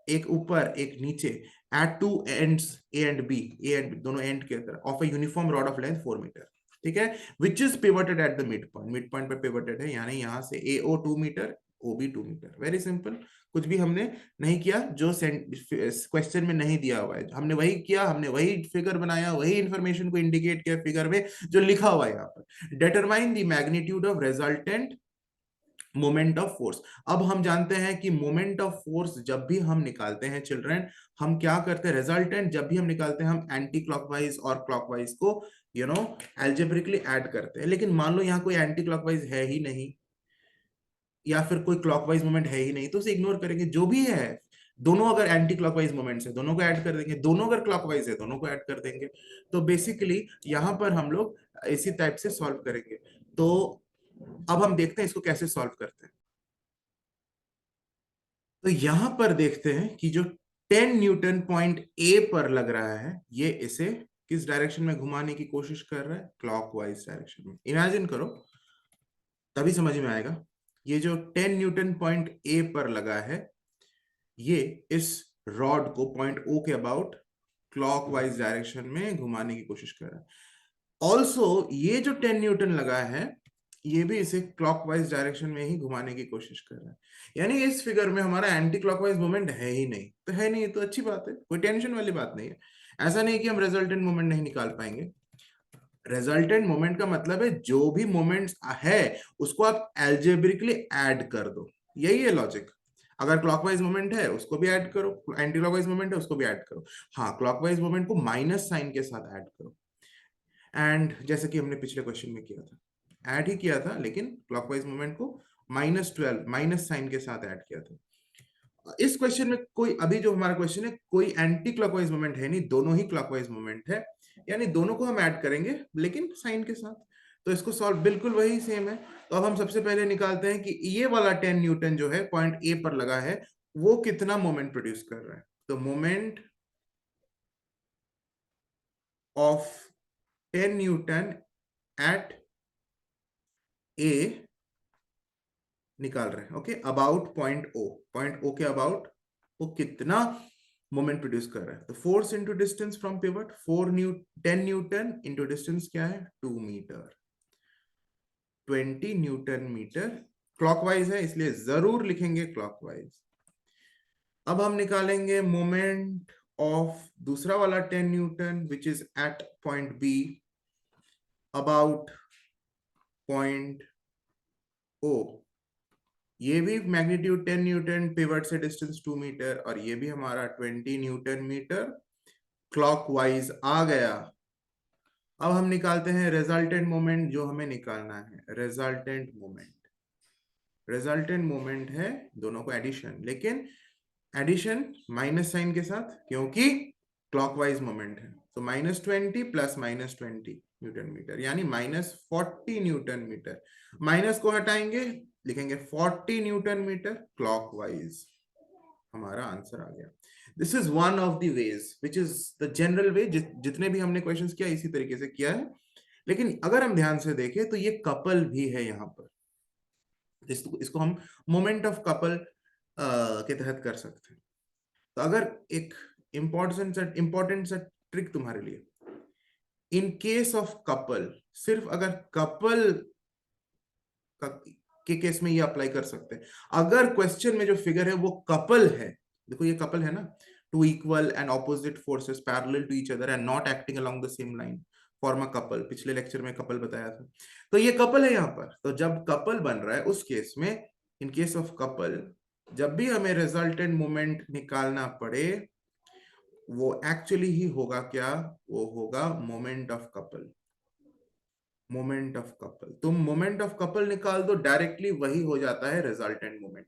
एक ऊपर एक नीचे, at two ends A and B, A and B दोनों एंड के तरफ, of a uniform rod of length 4 metre. ठीक है, which is pivoted at the mid point. Mid point पे पिवटेड है, यानी यहां से A O 2 metre, O B 2 metre. Very simple, कुछ भी हमने नहीं किया जो क्वेश्चन में नहीं दिया हुआ है. हमने वही किया, हमने वही फिगर बनाया, वही इंफॉर्मेशन को इंडिकेट किया फिगर में जो लिखा हुआ है यहाँ पर. Determine the magnitude of resultant moment of force. अब हम जानते हैं कि मोमेंट ऑफ फोर्स जब भी हम निकालते हैं चिल्ड्रन, हम क्या करते हैं? रिजल्टेंट जब भी हम निकालते हैं हम एंटी क्लॉकवाइज और क्लॉकवाइज को एल्जेब्रिकली ऐड करते हैं. लेकिन मान लो यहाँ कोई एंटी क्लॉकवाइज है ही नहीं या फिर कोई क्लॉकवाइज मोमेंट है ही नहीं, तो उसे इग्नोर करेंगे. जो भी है, दोनों अगर एंटी क्लॉकवाइज मोमेंट्स है दोनों को ऐड कर देंगे, दोनों अगर क्लॉकवाइज है दोनों को ऐड कर देंगे. तो बेसिकली यहां पर हम लोग इसी टाइप से सॉल्व करेंगे. तो अब हम देखते हैं इसको कैसे सॉल्व करते हैं. तो यहां पर देखते हैं कि जो 10 न्यूटन पॉइंट ए पर लग रहा है, ये इसे किस डायरेक्शन में घुमाने की कोशिश कर रहा है? क्लॉकवाइज डायरेक्शन में. इमेजिन करो, तभी समझ में आएगा. ये जो 10 न्यूटन पॉइंट ए पर लगा है, ये इस रॉड को पॉइंट ओ के अबाउट क्लॉकवाइज डायरेक्शन में घुमाने की कोशिश कर रहा है. ऑल्सो ये जो 10 न्यूटन लगा है, ये भी इसे क्लॉकवाइज डायरेक्शन में ही घुमाने की कोशिश कर रहा है. यानी इस फिगर में हमारा एंटी क्लॉकवाइज मोमेंट है ही नहीं. तो है नहीं तो अच्छी बात है, कोई टेंशन वाली बात नहीं है. ऐसा नहीं कि हम रिजल्टेंट मोमेंट नहीं निकाल पाएंगे. रिजल्टेंट मोमेंट का मतलब है जो भी मोमेंट्स है उसको आप एल्जेब्रिकली ऐड कर दो, यही है लॉजिक. अगर क्लॉकवाइज मोमेंट है उसको भी ऐड करो, एंटी क्लॉकवाइज मोमेंट है उसको भी ऐड करो। हाँ, क्लॉकवाइज मोमेंट को माइनस साइन के साथ ऐड करो। एंड जैसे कि हमने पिछले क्वेश्चन में किया था, ऐड ही किया था, लेकिन क्लॉकवाइज मोमेंट को -12 माइनस साइन के साथ ऐड किया था। इस क्वेश्चन में कोई, अभी जो हमारा क्वेश्चन है, कोई एंटी क्लॉकवाइज मोमेंट है नहीं, दोनों ही क्लॉकवाइज मोमेंट है, यानी दोनों को हम ऐड करेंगे लेकिन साइन के साथ। तो इसको सॉल्व बिल्कुल वही सेम है। तो अब हम सबसे पहले निकालते हैं कि ये वाला 10 न्यूटन जो है पॉइंट ए पर लगा है, वो कितना मोमेंट प्रोड्यूस कर रहा है। तो मोमेंट ऑफ 10 न्यूटन एट ए निकाल रहे हैं। ओके, अबाउट पॉइंट ओ के अबाउट वो कितना मोमेंट प्रोड्यूस कर रहा है। तो force into distance from pivot, 10 Newton into distance क्या है, 2 मीटर, 20 न्यूटन मीटर। क्लॉकवाइज है इसलिए जरूर लिखेंगे क्लॉकवाइज। अब हम निकालेंगे मोमेंट ऑफ दूसरा वाला 10 newton which is at point B about point O. ये भी मैग्नीट्यूड 10 न्यूटन, पिवट से डिस्टेंस 2 मीटर, और ये भी हमारा 20 न्यूटन मीटर क्लॉकवाइज आ गया। अब हम निकालते हैं रिजल्टेंट मोमेंट, जो हमें निकालना है रिजल्टेंट मोमेंट। रिजल्टेंट मोमेंट है दोनों को एडिशन, लेकिन एडिशन माइनस साइन के साथ, क्योंकि क्लॉकवाइज मोमेंट है। तो -20 प्लस -20 न्यूटन मीटर, यानी -40 न्यूटन मीटर। माइनस को हटाएंगे, लिखेंगे 40 न्यूटन मीटर क्लॉकवाइज। हमारा आंसर आ गया। This is one of the ways which is the general वे। जितने भी हमने क्वेश्चंस किया इसी तरीके से किया है, लेकिन अगर हम ध्यान से देखें तो ये कपल भी है यहाँ पर। इसको हम मोमेंट ऑफ कपल के तहत कर सकते हैं। तो अगर एक इंपॉर्टेंट सा ट्रिक तुम्हारे लिए, इन केस ऑफ कपल, सिर्फ अगर कपल के केस में ये अप्लाई कर सकते हैं। अगर क्वेश्चन में जो फिगर है वो कपल है, देखो ये कपल है ना, two equal and opposite forces parallel to each other and not acting along the same line form a couple. पिछले लेक्चर में कपल बताया था, तो ये कपल है यहाँ पर। तो जब कपल बन रहा है उस केस में, इन केस ऑफ कपल, जब भी हमें रिजल्टेंट मोमेंट निकालना पड़े, वो एक्चुअली ही होगा क्या, वो होगा moment of couple. Moment of couple, तुम मोमेंट ऑफ कपल निकाल दो, डायरेक्टली वही हो जाता है रिजल्टेंट मोमेंट।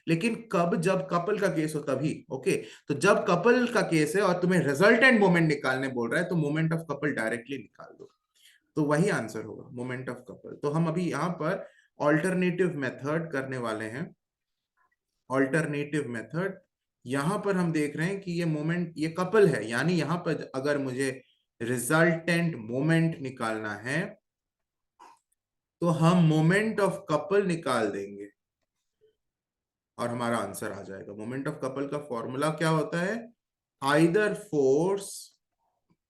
लेकिन कब, जब कपल का केस हो तभी। ओके, तो जब कपल का केस है और तुम्हें रिजल्टेंट मोमेंट निकालने बोल रहा है, तो मोमेंट ऑफ कपल डायरेक्टली निकाल दो, तो वही आंसर होगा मोमेंट ऑफ कपल। तो हम अभी यहाँ पर ऑल्टरनेटिव मेथड करने वाले हैं। ऑल्टरनेटिव मेथड, यहां पर हम देख रहे हैं कि ये मोमेंट, ये कपल है, यानी यहां पर अगर मुझे रिजल्टेंट मोमेंट निकालना है तो हम मोमेंट ऑफ कपल निकाल देंगे और हमारा आंसर आ जाएगा। मोमेंट ऑफ कपल का फॉर्मूला क्या होता है, either force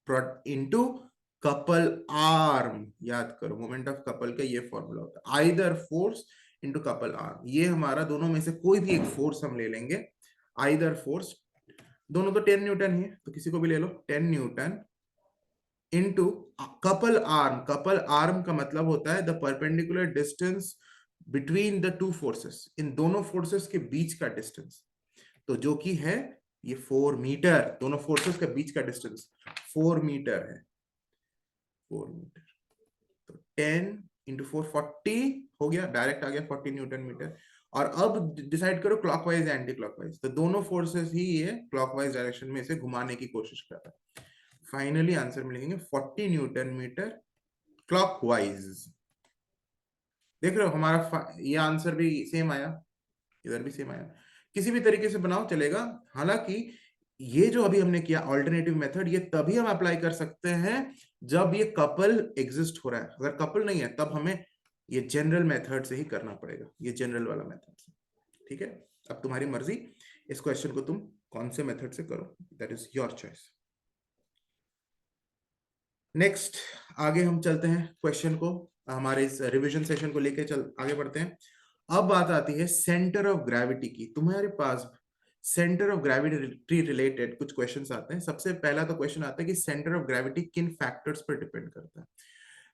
into couple arm. याद करो, मोमेंट ऑफ कपल का ये फॉर्मूला होता है, either force into couple arm. ये हमारा दोनों में से कोई भी एक फोर्स हम ले लेंगे, आइदर फोर्स, दोनों तो 10 न्यूटन ही है तो किसी को भी ले लो, 10 newton into couple arm. Couple arm का मतलब होता है the perpendicular distance between the two forces, इन दोनों फोर्सेस के बीच का डिस्टेंस, तो जो कि है ये 4 मीटर। दोनों फोर्सेस के बीच का डिस्टेंस 4 मीटर है, 4 मीटर। तो 10 इंटू 4 40 हो गया, डायरेक्ट आ गया 40 न्यूटन मीटर। और अब डिसाइड करो क्लॉकवाइज एंटी क्लॉकवाइज, तो दोनों फोर्सेस ही ये क्लॉकवाइज डायरेक्शन में इसे घुमाने की कोशिश कर रहा है। फाइनली आंसर में लिखेंगे 40 न्यूटन मीटर क्लॉकवाइज। देख रहे हो हमारा ये आंसर भी सेम आया, इधर भी सेम आया। किसी भी तरीके से बनाओ चलेगा। हालांकि ये जो अभी हमने किया ऑल्टरनेटिव मेथड, ये तभी हम अप्लाई कर सकते हैं जब ये कपल एग्जिस्ट हो रहा है। अगर कपल नहीं है तब हमें ये जनरल मेथड से ही करना पड़ेगा, ये जनरल वाला मेथड से। ठीक है, अब तुम्हारी मर्जी इस क्वेश्चन को तुम कौन से मेथड से करो, that is your choice. Next आगे हम चलते हैं क्वेश्चन को, हमारे इस रिवीजन सेशन को लेके चल आगे बढ़ते हैं। अब बात आती है सेंटर ऑफ ग्रेविटी की। तुम्हारे पास सेंटर ऑफ ग्रेविटी रिलेटेड कुछ क्वेश्चंस आते हैं। सबसे पहला तो क्वेश्चन आता है कि सेंटर ऑफ ग्रेविटी किन फैक्टर्स पर डिपेंड करता है।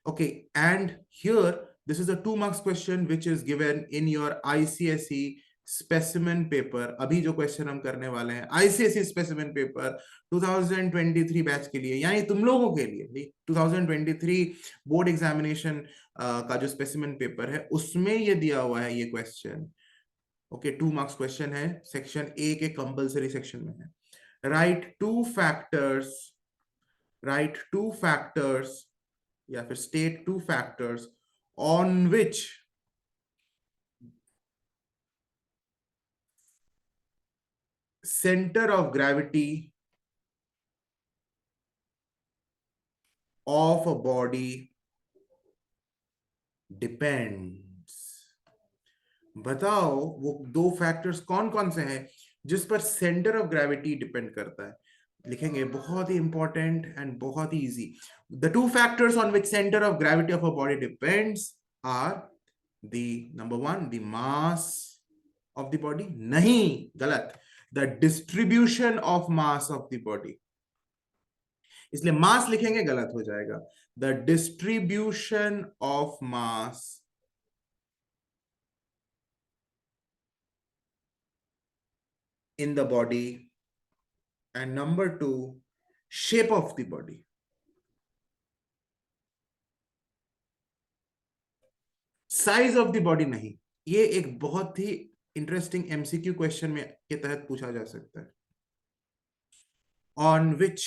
Okay, and here this is a 2 marks question which is given in your ICSE specimen paper, अभी जो क्वेश्चन हम करने वाले हैं आईसीएसई स्पेसिमेन पेपर 2023 बैच के लिए, यानी तुम लोगों के लिए 2023 बोर्ड एग्जामिनेशन का जो स्पेसिमेन पेपर है उसमें ये दिया हुआ है ये क्वेश्चन। ओके, 2 मार्क्स क्वेश्चन है, सेक्शन ए के कंपल्सरी सेक्शन में है। राइट टू फैक्टर्स या फिर state 2 factors on which center of gravity of a body depends। बताओ वो 2 फैक्टर्स कौन कौन से हैं जिस पर सेंटर ऑफ ग्रेविटी डिपेंड करता है। लिखेंगे, बहुत ही इंपॉर्टेंट एंड बहुत ही easy. The 2 factors on which centre of gravity of a body depends are the number 1 the mass of the body, नहीं गलत, the distribution of mass of the body, इसलिए mass लिखेंगे गलत हो जाएगा। The distribution of mass in the body, and number 2 shape of the body। Size of the body नहीं, ये एक बहुत ही इंटरेस्टिंग एमसीक्यू क्वेश्चन में के तहत पूछा जा सकता है। ऑन विच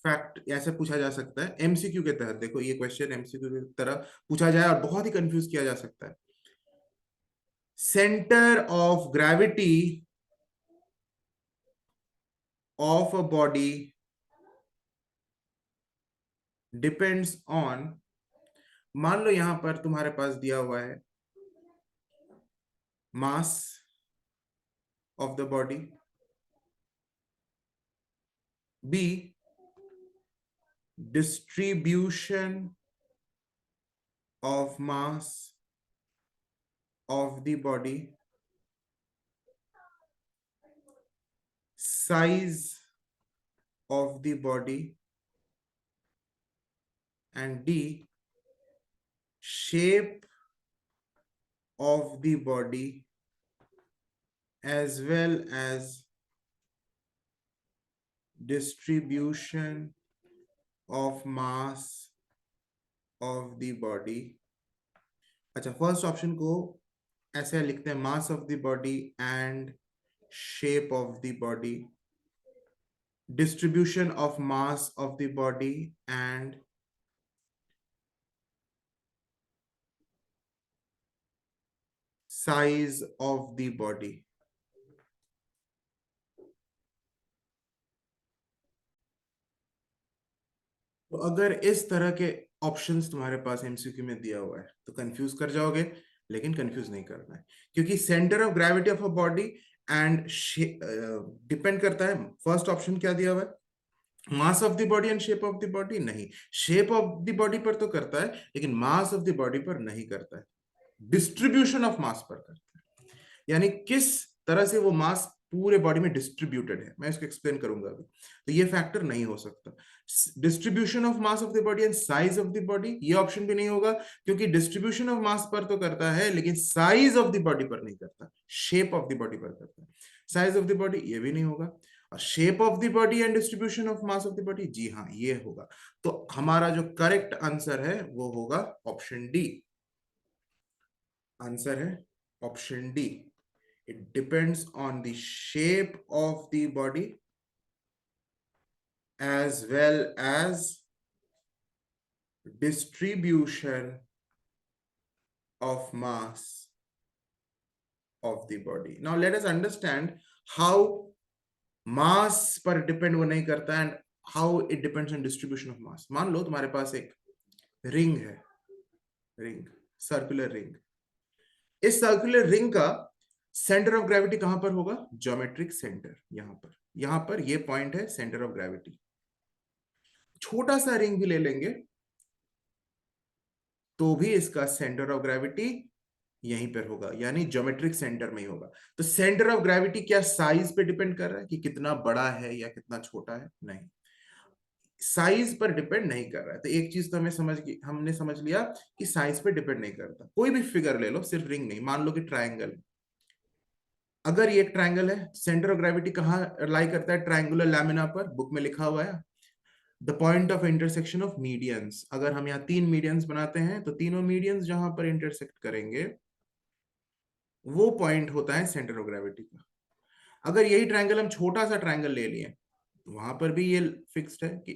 फैक्ट ऐसे पूछा जा सकता है एमसीक्यू के तहत। देखो ये क्वेश्चन एमसीक्यू की तरह पूछा जाए और बहुत ही कंफ्यूज किया जा सकता है। Centre of gravity of a body depends on, मान लो यहां पर तुम्हारे पास दिया हुआ है mass of the body, B distribution of mass of the body, size of the body, and D shape of the body as well as distribution of mass of the body। अच्छा, फर्स्ट ऑप्शन को ऐसे लिखते हैं, मास of the body and shape of the body, distribution of mass of the body and size of the body। तो अगर इस तरह के ऑप्शंस तुम्हारे पास एमसीक्यू में दिया हुआ है तो कंफ्यूज कर जाओगे, लेकिन कंफ्यूज नहीं करना है, क्योंकि centre of gravity of a body and depend करता है। फर्स्ट ऑप्शन क्या दिया हुआ है, mass of the body and shape of the body, नहीं, शेप ऑफ द बॉडी पर तो करता है लेकिन मास ऑफ द बॉडी पर नहीं करता है, डिस्ट्रीब्यूशन ऑफ मास पर करता है, यानी किस तरह से वो मास पूरे बॉडी में डिस्ट्रीब्यूटेड है, मैं इसको एक्सप्लेन करूंगा अभी। तो ये फैक्टर नहीं हो सकता। Distribution of mass of the body and size of the body, ये ऑप्शन भी नहीं होगा, क्योंकि डिस्ट्रीब्यूशन ऑफ मास पर तो करता है लेकिन साइज ऑफ द बॉडी पर नहीं करता, शेप ऑफ द बॉडी पर करता है। साइज ऑफ द बॉडी ये भी नहीं होगा, और shape of the body and distribution of mass of the body, जी हाँ ये होगा। तो हमारा जो करेक्ट आंसर है वो होगा ऑप्शन डी। आंसर है option D. It depends on the shape of the body as well as distribution of mass of the body। Now let us understand how mass पर depend वो नहीं करता and how it depends on distribution of mass। मान लो तुम्हारे पास एक ring है, ring, circular ring, इस circular ring का सेंटर ऑफ ग्रेविटी कहां पर होगा, ज्योमेट्रिक सेंटर, यहां पर ये पॉइंट है सेंटर ऑफ ग्रेविटी। छोटा सा रिंग भी ले लेंगे तो भी इसका सेंटर ऑफ ग्रेविटी यहीं पर होगा, यानी ज्योमेट्रिक सेंटर में ही होगा। तो सेंटर ऑफ ग्रेविटी क्या साइज पे डिपेंड कर रहा है कि कितना बड़ा है या कितना छोटा है, नहीं। साइज पर डिपेंड नहीं कर रहा है। तो एक चीज तो हमने समझ लिया कि साइज पर डिपेंड नहीं करता। कोई भी फिगर ले लो, सिर्फ रिंग नहीं, मान लो कि ट्रायंगल, अगर ये एक ट्रायंगल है, सेंटर ऑफ ग्रेविटी कहाँ लाई करता है? ट्रायंगुलर लैमिना पर, बुक में लिखा हुआ है the point of intersection of medians. अगर हम यहाँ 3 मीडियंस बनाते हैं तो तीनों मीडियंस जहां पर इंटरसेक्ट करेंगे वो पॉइंट होता है सेंटर ऑफ ग्रेविटी का। अगर यही ट्रायंगल हम छोटा सा ट्रायंगल ले लिए, वहां पर भी ये फिक्स्ड है कि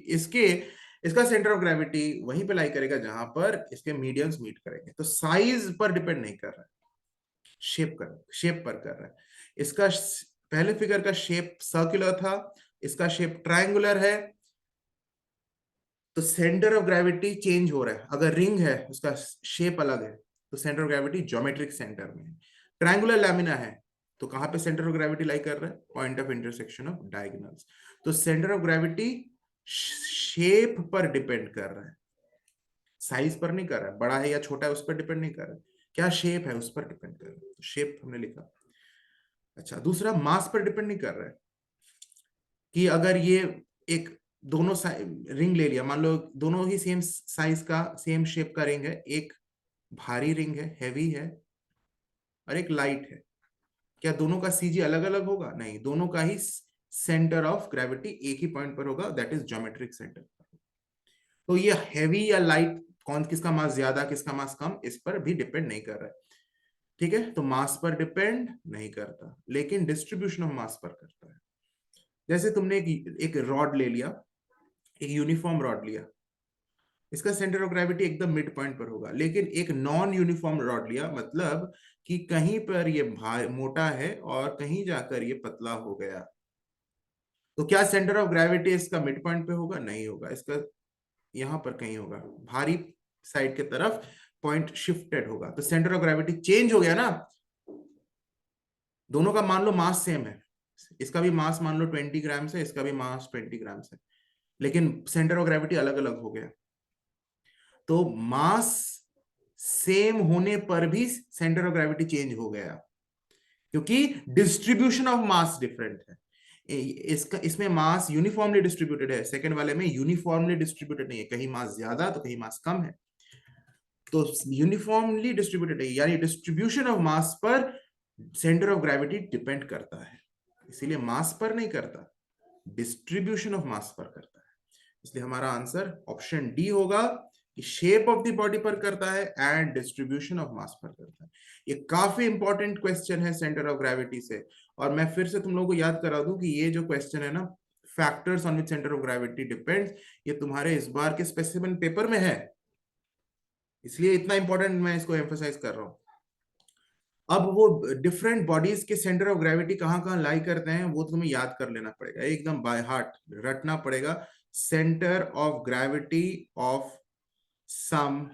इसका सेंटर ऑफ ग्रेविटी वहीं पे लाई करेगा जहां पर इसके मीडियंस मीट करेंगे। तो साइज पर डिपेंड नहीं कर रहा है, शेप पर कर रहा है। इसका पहले फिगर का शेप सर्कुलर था, इसका शेप ट्रायंगुलर है, तो सेंटर ऑफ ग्रेविटी चेंज हो रहा है। अगर रिंग है, उसका शेप अलग है, तो centre of gravity geometric centre में है। ट्रायंगुलर लैमिना है, तो कहां पे सेंटर ऑफ ग्रेविटी लाई कर रहा है? Point of intersection of diagonals. तो सेंटर ऑफ ग्रेविटी शेप पर डिपेंड कर रहा है, साइज पर नहीं कर रहा है। बड़ा है या छोटा है उस पर डिपेंड नहीं कर रहा है, क्या शेप है उस पर डिपेंड कर रहा है। तो शेप हमने लिखा। अच्छा, दूसरा मास पर डिपेंड नहीं कर रहा है कि अगर ये एक दोनों रिंग ले लिया, मान लो दोनों ही सेम साइज का सेम शेप का रिंग है, एक भारी रिंग है, हैवी है, और एक लाइट है, क्या दोनों का सीजी अलग अलग होगा? नहीं, दोनों का ही सेंटर ऑफ ग्रेविटी एक ही पॉइंट पर होगा, दैट इज ज्योमेट्रिक सेंटर। तो ये हैवी या लाइट, कौन किसका मास ज्यादा किसका मास कम, इस पर भी डिपेंड नहीं कर रहा है। ठीक है, तो मास पर डिपेंड नहीं करता, लेकिन डिस्ट्रीब्यूशन ऑफ मास पर करता है। जैसे तुमने एक रॉड ले लिया, एक यूनिफॉर्म रॉड लिया, इसका सेंटर ऑफ ग्रेविटी एकदम मिड पॉइंट पर होगा। लेकिन एक नॉन यूनिफॉर्म रॉड लिया, मतलब कि कहीं पर ये मोटा है और कहीं जाकर ये पतला हो गया, तो क्या सेंटर ऑफ ग्रेविटी इसका मिड पॉइंट पे होगा? नहीं होगा, इसका यहां पर कहीं होगा, भारी साइड के तरफ पॉइंट शिफ्टेड होगा। तो सेंटर ऑफ ग्रेविटी चेंज हो गया ना। दोनों का मान लो मास सेम है, इसका भी मास मान लो 20 ग्राम है, इसका भी मास 20 ग्राम है, लेकिन सेंटर ऑफ ग्रेविटी अलग अलग हो गया। तो मास सेम होने पर भी सेंटर ऑफ ग्रेविटी चेंज हो गया, क्योंकि डिस्ट्रीब्यूशन ऑफ मास डिफरेंट है। इसमें मास यूनिफॉर्मली डिस्ट्रीब्यूटेड है, सेकंड वाले में यूनिफॉर्मली डिस्ट्रीब्यूटेड नहीं है, कहीं मास ज्यादा तो कहीं मास कम है। तो यूनिफॉर्मली डिस्ट्रीब्यूटेड है, यानी डिस्ट्रीब्यूशन ऑफ मास पर सेंटर ऑफ ग्रेविटी डिपेंड करता है, इसीलिए मास पर नहीं करता, डिस्ट्रीब्यूशन ऑफ मास पर करता है। इसलिए हमारा आंसर ऑप्शन डी होगा कि शेप ऑफ द बॉडी पर करता है एंड डिस्ट्रीब्यूशन ऑफ मास पर करता है। ये काफी इंपॉर्टेंट क्वेश्चन है सेंटर ऑफ ग्रेविटी से। और मैं फिर से तुम लोगों को याद करा दूं कि ये जो क्वेश्चन है ना, factors on which centre of gravity depends, ये तुम्हारे इस बार के स्पेसिमेन पेपर में है, इसलिए इतना इंपॉर्टेंट मैं इसको एम्फोसाइज कर रहा हूं। अब वो डिफरेंट बॉडीज के सेंटर ऑफ ग्रेविटी कहाँ कहाँ लाई करते हैं वो तुम्हें याद कर लेना पड़ेगा, एकदम बाय हार्ट रटना पड़ेगा। Centre of gravity of some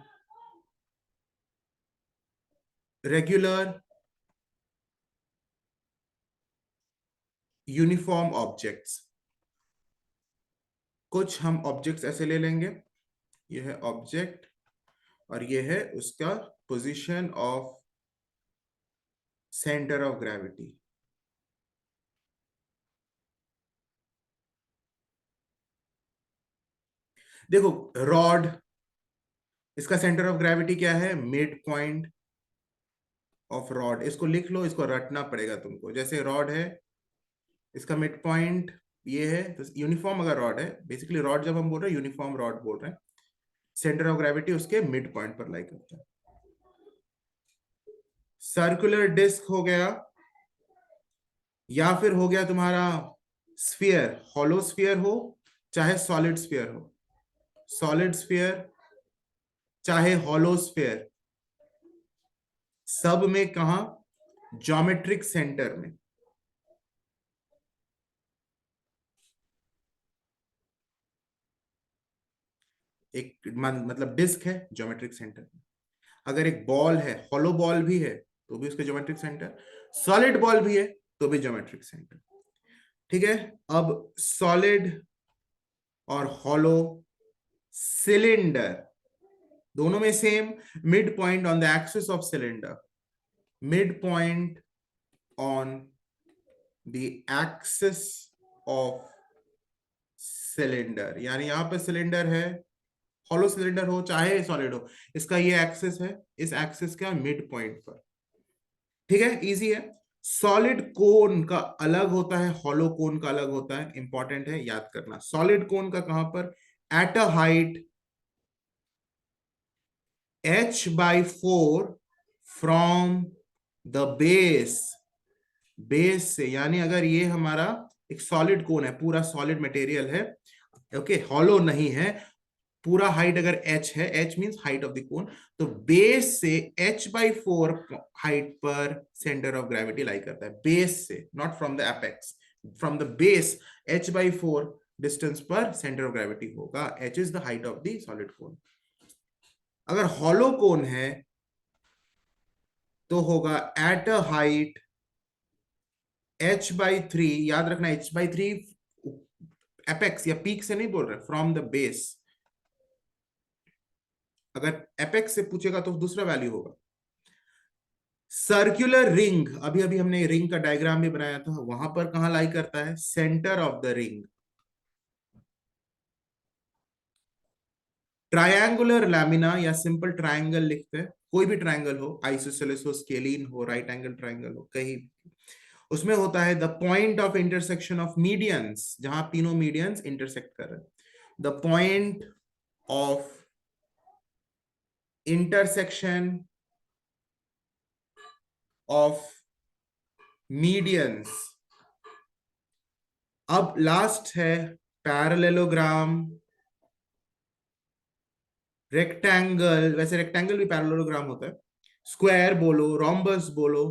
regular uniform objects. कुछ हम ऑब्जेक्ट्स ऐसे ले लेंगे, यह है ऑब्जेक्ट और यह है उसका position of centre of gravity. देखो रॉड, इसका सेंटर ऑफ ग्रेविटी क्या है? Mid point of rod. इसको लिख लो, इसको रटना पड़ेगा तुमको। जैसे रॉड है, इसका मिड पॉइंट ये है, तो यूनिफॉर्म अगर रॉड है, बेसिकली रॉड जब हम बोल रहे हैं यूनिफॉर्म रॉड बोल रहे हैं, सेंटर ऑफ ग्रेविटी उसके मिड पॉइंट पर लाई करता है। सर्कुलर डिस्क हो गया, या फिर हो गया तुम्हारा स्फीयर, हॉलो स्फीयर हो चाहे सॉलिड स्फीयर हो, सॉलिड स्फीयर चाहे हॉलो स्फीयर, सब में कहा? ज्योमेट्रिक सेंटर में। एक मतलब डिस्क है ज्योमेट्रिक सेंटर में। अगर एक बॉल है, हॉलो बॉल भी है तो भी उसके ज्योमेट्रिक सेंटर, सॉलिड बॉल भी है तो भी ज्योमेट्रिक सेंटर। ठीक है, अब सॉलिड और हॉलो सिलेंडर दोनों में same mid point on the axis of cylinder, mid point on the axis of cylinder, यानी यहां पे सिलेंडर है, हॉलो सिलेंडर हो चाहे सॉलिड हो, इसका ये एक्सिस है, इस एक्सिस का मिड पॉइंट पर, ठीक है, इजी है। सॉलिड कोन का अलग होता है, हॉलो कोन का अलग होता है, इंपॉर्टेंट है याद करना। सॉलिड कोन का कहां पर, at a height h/4 from the base, base से, यानी अगर ये हमारा एक सॉलिड कोन है, पूरा सॉलिड मटेरियल है, ओके, हॉलो नहीं है, पूरा हाइट अगर h है, h means height of the cone, तो बेस से h/4 हाइट पर सेंटर ऑफ ग्रेविटी लाई करता है, बेस से, not from the apex, from the base h/4 distance पर सेंटर ऑफ ग्रेविटी होगा, h is the height of the solid कोन। अगर hollow cone है तो होगा एट अ हाइट h/3, याद रखना h/3 एपेक्स या पीक से नहीं बोल रहे, फ्रॉम द बेस, अगर एपेक्स से पूछेगा तो दूसरा वैल्यू होगा। सर्कुलर रिंग, अभी अभी हमने रिंग का डायग्राम भी बनाया था, वहां पर कहां लाई करता है, centre of the ring. Triangular lamina या सिंपल ट्रायंगल लिखते हैं, कोई भी ट्रायंगल हो, आइसोसेलेस हो, स्केलीन हो, राइट एंगल ट्रायंगल हो, कहीं उसमें होता है the point of intersection of medians, जहां तीनों मीडियंस इंटरसेक्ट कर रहे हैं, the point of intersection of medians. अब लास्ट है पैरेललोग्राम, रेक्टेंगल, वैसे रेक्टेंगल भी पैरेललोग्राम होता है, स्क्वायर बोलो, रोम्बस बोलो,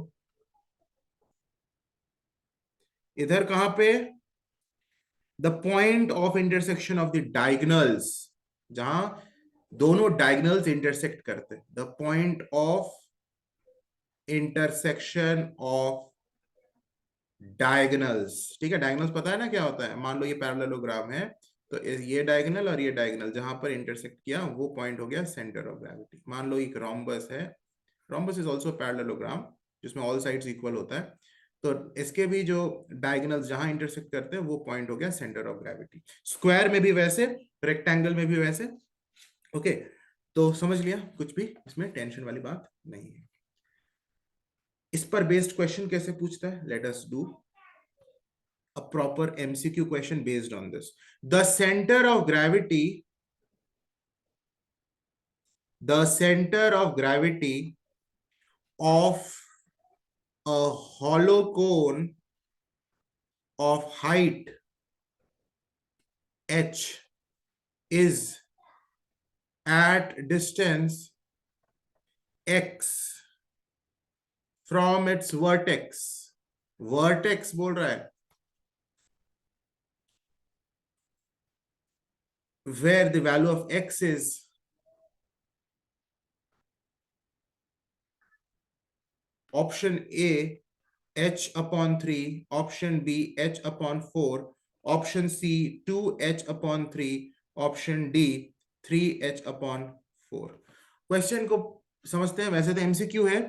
इधर कहां पे, the point of intersection of the diagonals, जहां दोनों डायगोनल्स इंटरसेक्ट करते हैं, the point of intersection of diagonals, ठीक है, डायगोनल्स पता है ना क्या होता है, मान लो ये पैरेललोग्राम है, तो ये डायगोनल और ये डायगोनल जहां पर इंटरसेक्ट किया वो पॉइंट हो गया सेंटर ऑफ ग्रेविटी। मान लो एक रोम्बस है, रोम्बस इज आल्सो पैरेललोग्राम जिसमें ऑल साइड्स इक्वल होता है, तो इसके भी जो डायगोनल्स जहां इंटरसेक्ट करते हैं वो पॉइंट हो गया सेंटर ऑफ ग्रेविटी। स्क्वायर में भी वैसे, रेक्टेंगल में भी वैसे, ओके, तो समझ लिया, कुछ भी इसमें टेंशन वाली बात नहीं है। इस पर बेस्ड क्वेश्चन कैसे पूछता है, let us do a proper MCQ question based on this. The center of gravity, the center of gravity of a hollow cone of height h is at distance x from its vertex, vertex बोल रहा है, where the value of x is option A h/3, option B h/4, option C 2h/3, option D 3h/4। Question को समझते हैं, वैसे तो MCQ है,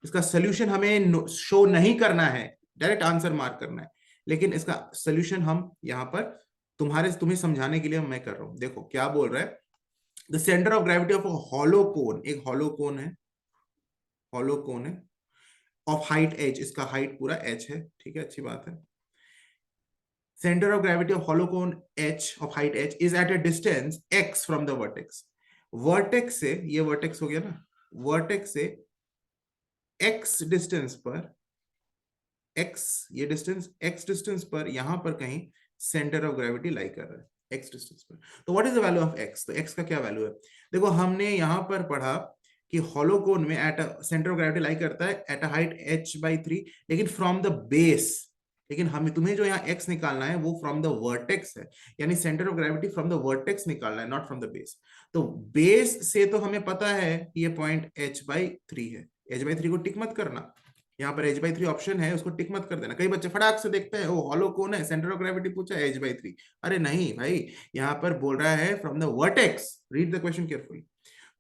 इसका सोल्यूशन हमें शो नहीं करना है, डायरेक्ट आंसर मार्क करना है, लेकिन इसका सोल्यूशन हम यहां पर तुम्हें समझाने के लिए मैं कर रहा हूं। देखो क्या बोल रहा है, the centre of gravity of hollow cone, एक हॉलो कोन है, हॉलो कोन है ऑफ हाइट h, इसका हाइट पूरा h है, ठीक है, अच्छी बात है। Centre of gravity of hollow cone h of height h is at a distance x from the vertex, vertex से, ये वर्टेक्स हो गया ना, वर्टेक्स से x डिस्टेंस पर, x ये डिस्टेंस, x डिस्टेंस पर यहां पर कहीं सेंटर ऑफ ग्रेविटी लाई कर रहा है x डिस्टेंस पर। तो what is the value of x, तो x का क्या वैल्यू है, देखो हमने यहां पर पढ़ा कि हॉलो कोन में एट सेंटर ऑफ ग्रेविटी लाई करता है एट अ हाइट h/3, लेकिन फ्रॉम द बेस, लेकिन हमें तुम्हें जो यहाँ x निकालना है वो फ्रॉम द वर्टेक्स है, यानी centre of gravity from the vertex निकालना है, नॉट फ्रॉम द बेस। तो बेस से तो हमें पता है कि ये पॉइंट h/3 है, h/3 को टिक मत करना, यहाँ पर h/3 ऑप्शन है, उसको टिक मत कर देना। कई बच्चे फटाक से देखते हैं, ओ हॉलो कौन है, सेंटर ऑफ ग्रेविटी पूछा है h/3, अरे नहीं भाई, यहाँ पर बोल रहा है from the vertex, read the question carefully.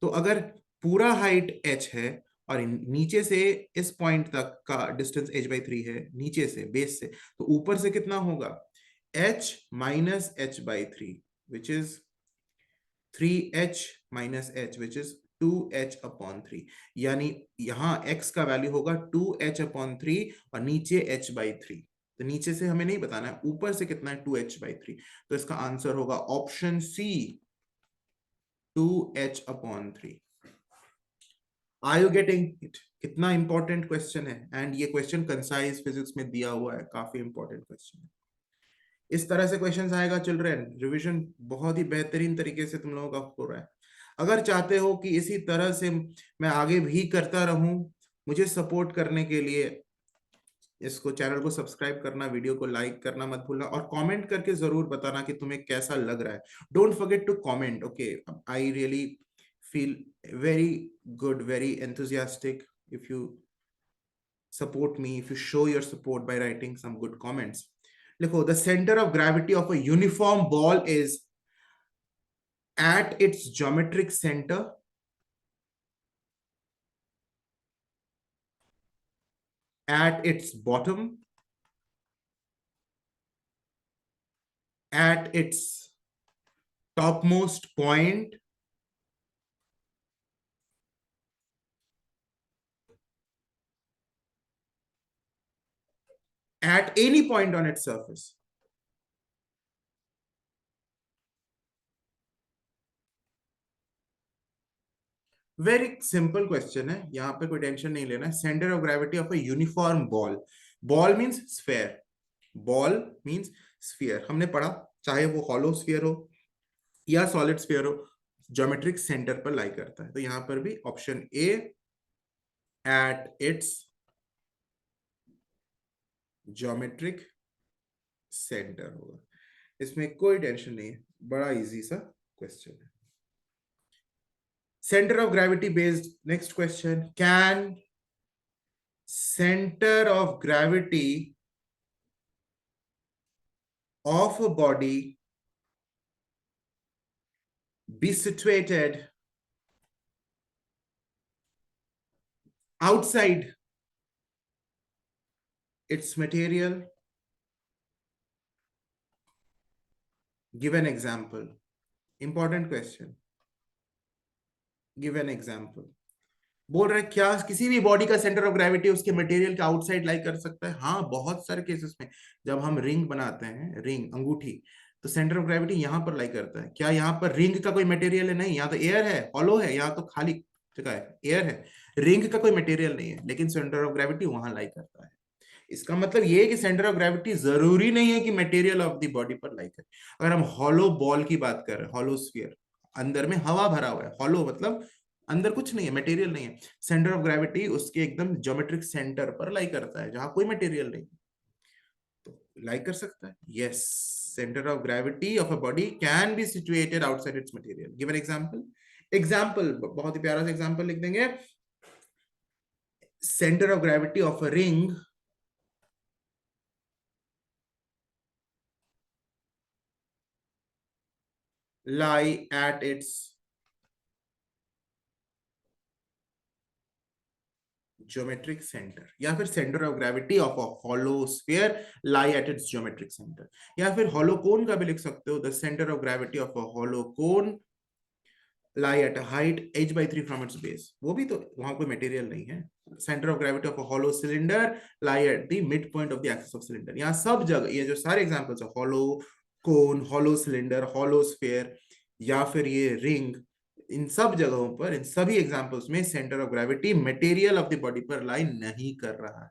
तो अगर पूरा हाइट h है और नीचे से इस पॉइंट तक का डिस्टेंस h/3 है, नीचे से बेस से, तो ऊपर से कितना होगा, h - h/3, which is 3h minus h, which is 2h upon 3. यानी यहां x का वैल्यू होगा 2h upon 3 और नीचे h by 3. तो नीचे से हमें नहीं बताना है, ऊपर से कितना है 2h by 3. तो इसका आंसर होगा option C 2h upon 3. Are you getting it? कितना इंपॉर्टेंट क्वेश्चन है, एंड ये क्वेश्चन कंसाइज फिजिक्स में दिया हुआ है, काफी इंपॉर्टेंट क्वेश्चन है. इस तरह से क्वेश्चंस आएगा चिल्ड्रन. रिवीजन बहुत ही बेहतरीन तरीके से तुम लोगों का हो रहा है. अगर चाहते हो कि इसी तरह से मैं आगे भी करता रहूं, मुझे सपोर्ट करने के लिए इसको, चैनल को सब्सक्राइब करना, वीडियो को लाइक करना मत भूलना, और कमेंट करके जरूर बताना कि तुम्हें कैसा लग रहा है. Don't forget to comment. Okay, I really feel very good, very enthusiastic if you support me, if you show your support by writing some good comments. Likho, the center of gravity of a uniform ball is at its geometric center, at its bottom, at its topmost point, at any point on its surface. Very simple question है, यहाँ पे कोई tension नहीं लेना. Centre of gravity of a uniform ball. Ball means sphere. Ball means sphere. हमने पढ़ा, चाहे वो हॉलो स्फीयर हो या सॉलिड स्फीयर हो, ज्योमेट्रिक सेंटर पर लाई करता है. तो यहां पर भी option A at its geometric centre होगा. इसमें कोई टेंशन नहीं है, बड़ा इजी सा क्वेश्चन है. Centre of gravity based next question. Can centre of gravity of a body be situated outside its material? Give an example. Important question. Give an example. बोल रहे क्या किसी भी बॉडी का सेंटर ऑफ ग्रेविटी उसके material के outside लाई कर सकता है? हाँ, बहुत सारे केसेस में. जब हम रिंग बनाते हैं, रिंग अंगूठी, तो सेंटर ऑफ ग्रेविटी यहां पर लाई करता है. क्या यहाँ पर रिंग का कोई मटेरियल है? नहीं, यहाँ तो एयर है, हॉलो है, यहाँ तो खाली जगह है, एयर है. रिंग का कोई मटेरियल नहीं है, लेकिन सेंटर ऑफ ग्रेविटी वहां लाई करता है. इसका मतलब ये है कि सेंटर ऑफ ग्रेविटी जरूरी नहीं है कि मटेरियल ऑफ द बॉडी पर लाई करे. अगर हम हॉलो बॉल की बात कर रहे हैं, हॉलो स्फीयर, अंदर में हवा भरा हुआ है, हॉलो मतलब अंदर कुछ नहीं है, मटेरियल नहीं है. सेंटर ऑफ ग्रेविटी उसके एकदम ज्योमेट्रिक सेंटर पर लाई करता है, जहां कोई मटेरियल नहीं. तो लाई कर सकता है. Yes, centre of gravity of a body can be situated outside it's material. Give an example. Example बहुत ही प्यारा सा एग्जांपल लिख देंगे. Centre of gravity of a ring lie at its geometric center. या फिर center of gravity of a hollow sphere lie at its geometric center. या फिर hollow cone का भी लिख सकते हो. The center of gravity of a hollow cone lie at a height h by 3 from its base. वो भी तो वहां कोई मटेरियल नहीं है. Center of gravity of a hollow cylinder lie at the midpoint of the axis of cylinder. यहाँ सब जगह ये जो सारे एग्जांपल्स है, hollow cone, hollow cylinder, hollow sphere या फिर ये रिंग, इन सब जगहों पर, इन सभी एग्जांपल्स में centre of gravity material of the body पर लाई नहीं कर रहा है.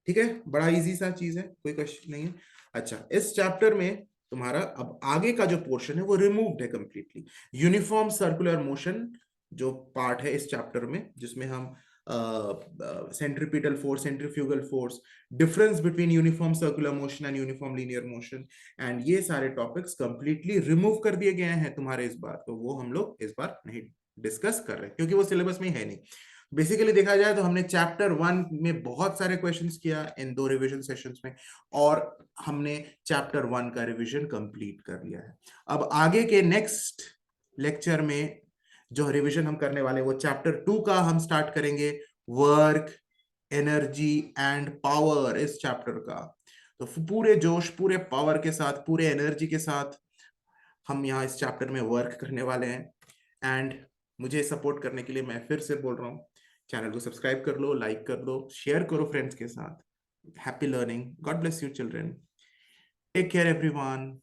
ठीक है, बड़ा इजी सा चीज है, कोई क्वेश्चन नहीं है. अच्छा, इस चैप्टर में तुम्हारा अब आगे का जो पोर्शन है वो रिमूव्ड है कंप्लीटली. यूनिफॉर्म सर्कुलर मोशन जो पार्ट है इस चैप्टर में, जिसमें हम centripetal force, centrifugal force, difference between uniform circular motion and uniform linear motion, and ये सारे टॉपिक्स कंप्लीटली रिमूव कर दिए गए हैं तुम्हारे इस बार. तो वो हम लोग इस बार नहीं डिस्कस कर रहे क्योंकि वो सिलेबस में है नहीं. बेसिकली देखा जाए तो हमने चैप्टर 1 में बहुत सारे क्वेश्चंस किया इन 2 रिवीजन सेशंस में, और हमने चैप्टर 1 का रिवीजन कंप्लीट कर लिया है. अब आगे के नेक्स्ट लेक्चर में जो रिवीजन हम करने वाले वो चैप्टर 2 का हम स्टार्ट करेंगे, वर्क, एनर्जी एंड पावर, इस चैप्टर का. तो पूरे जोश, पूरे पावर के साथ, पूरे एनर्जी के साथ हम यहाँ इस चैप्टर में वर्क करने वाले हैं। एंड मुझे सपोर्ट करने के लिए मैं फिर से बोल रहा हूँ, चैनल को सब्सक्राइब कर लो, लाइक कर लो, शेयर करो फ्रेंड्स के साथ। Happy learning, God bless you children, take care everyone.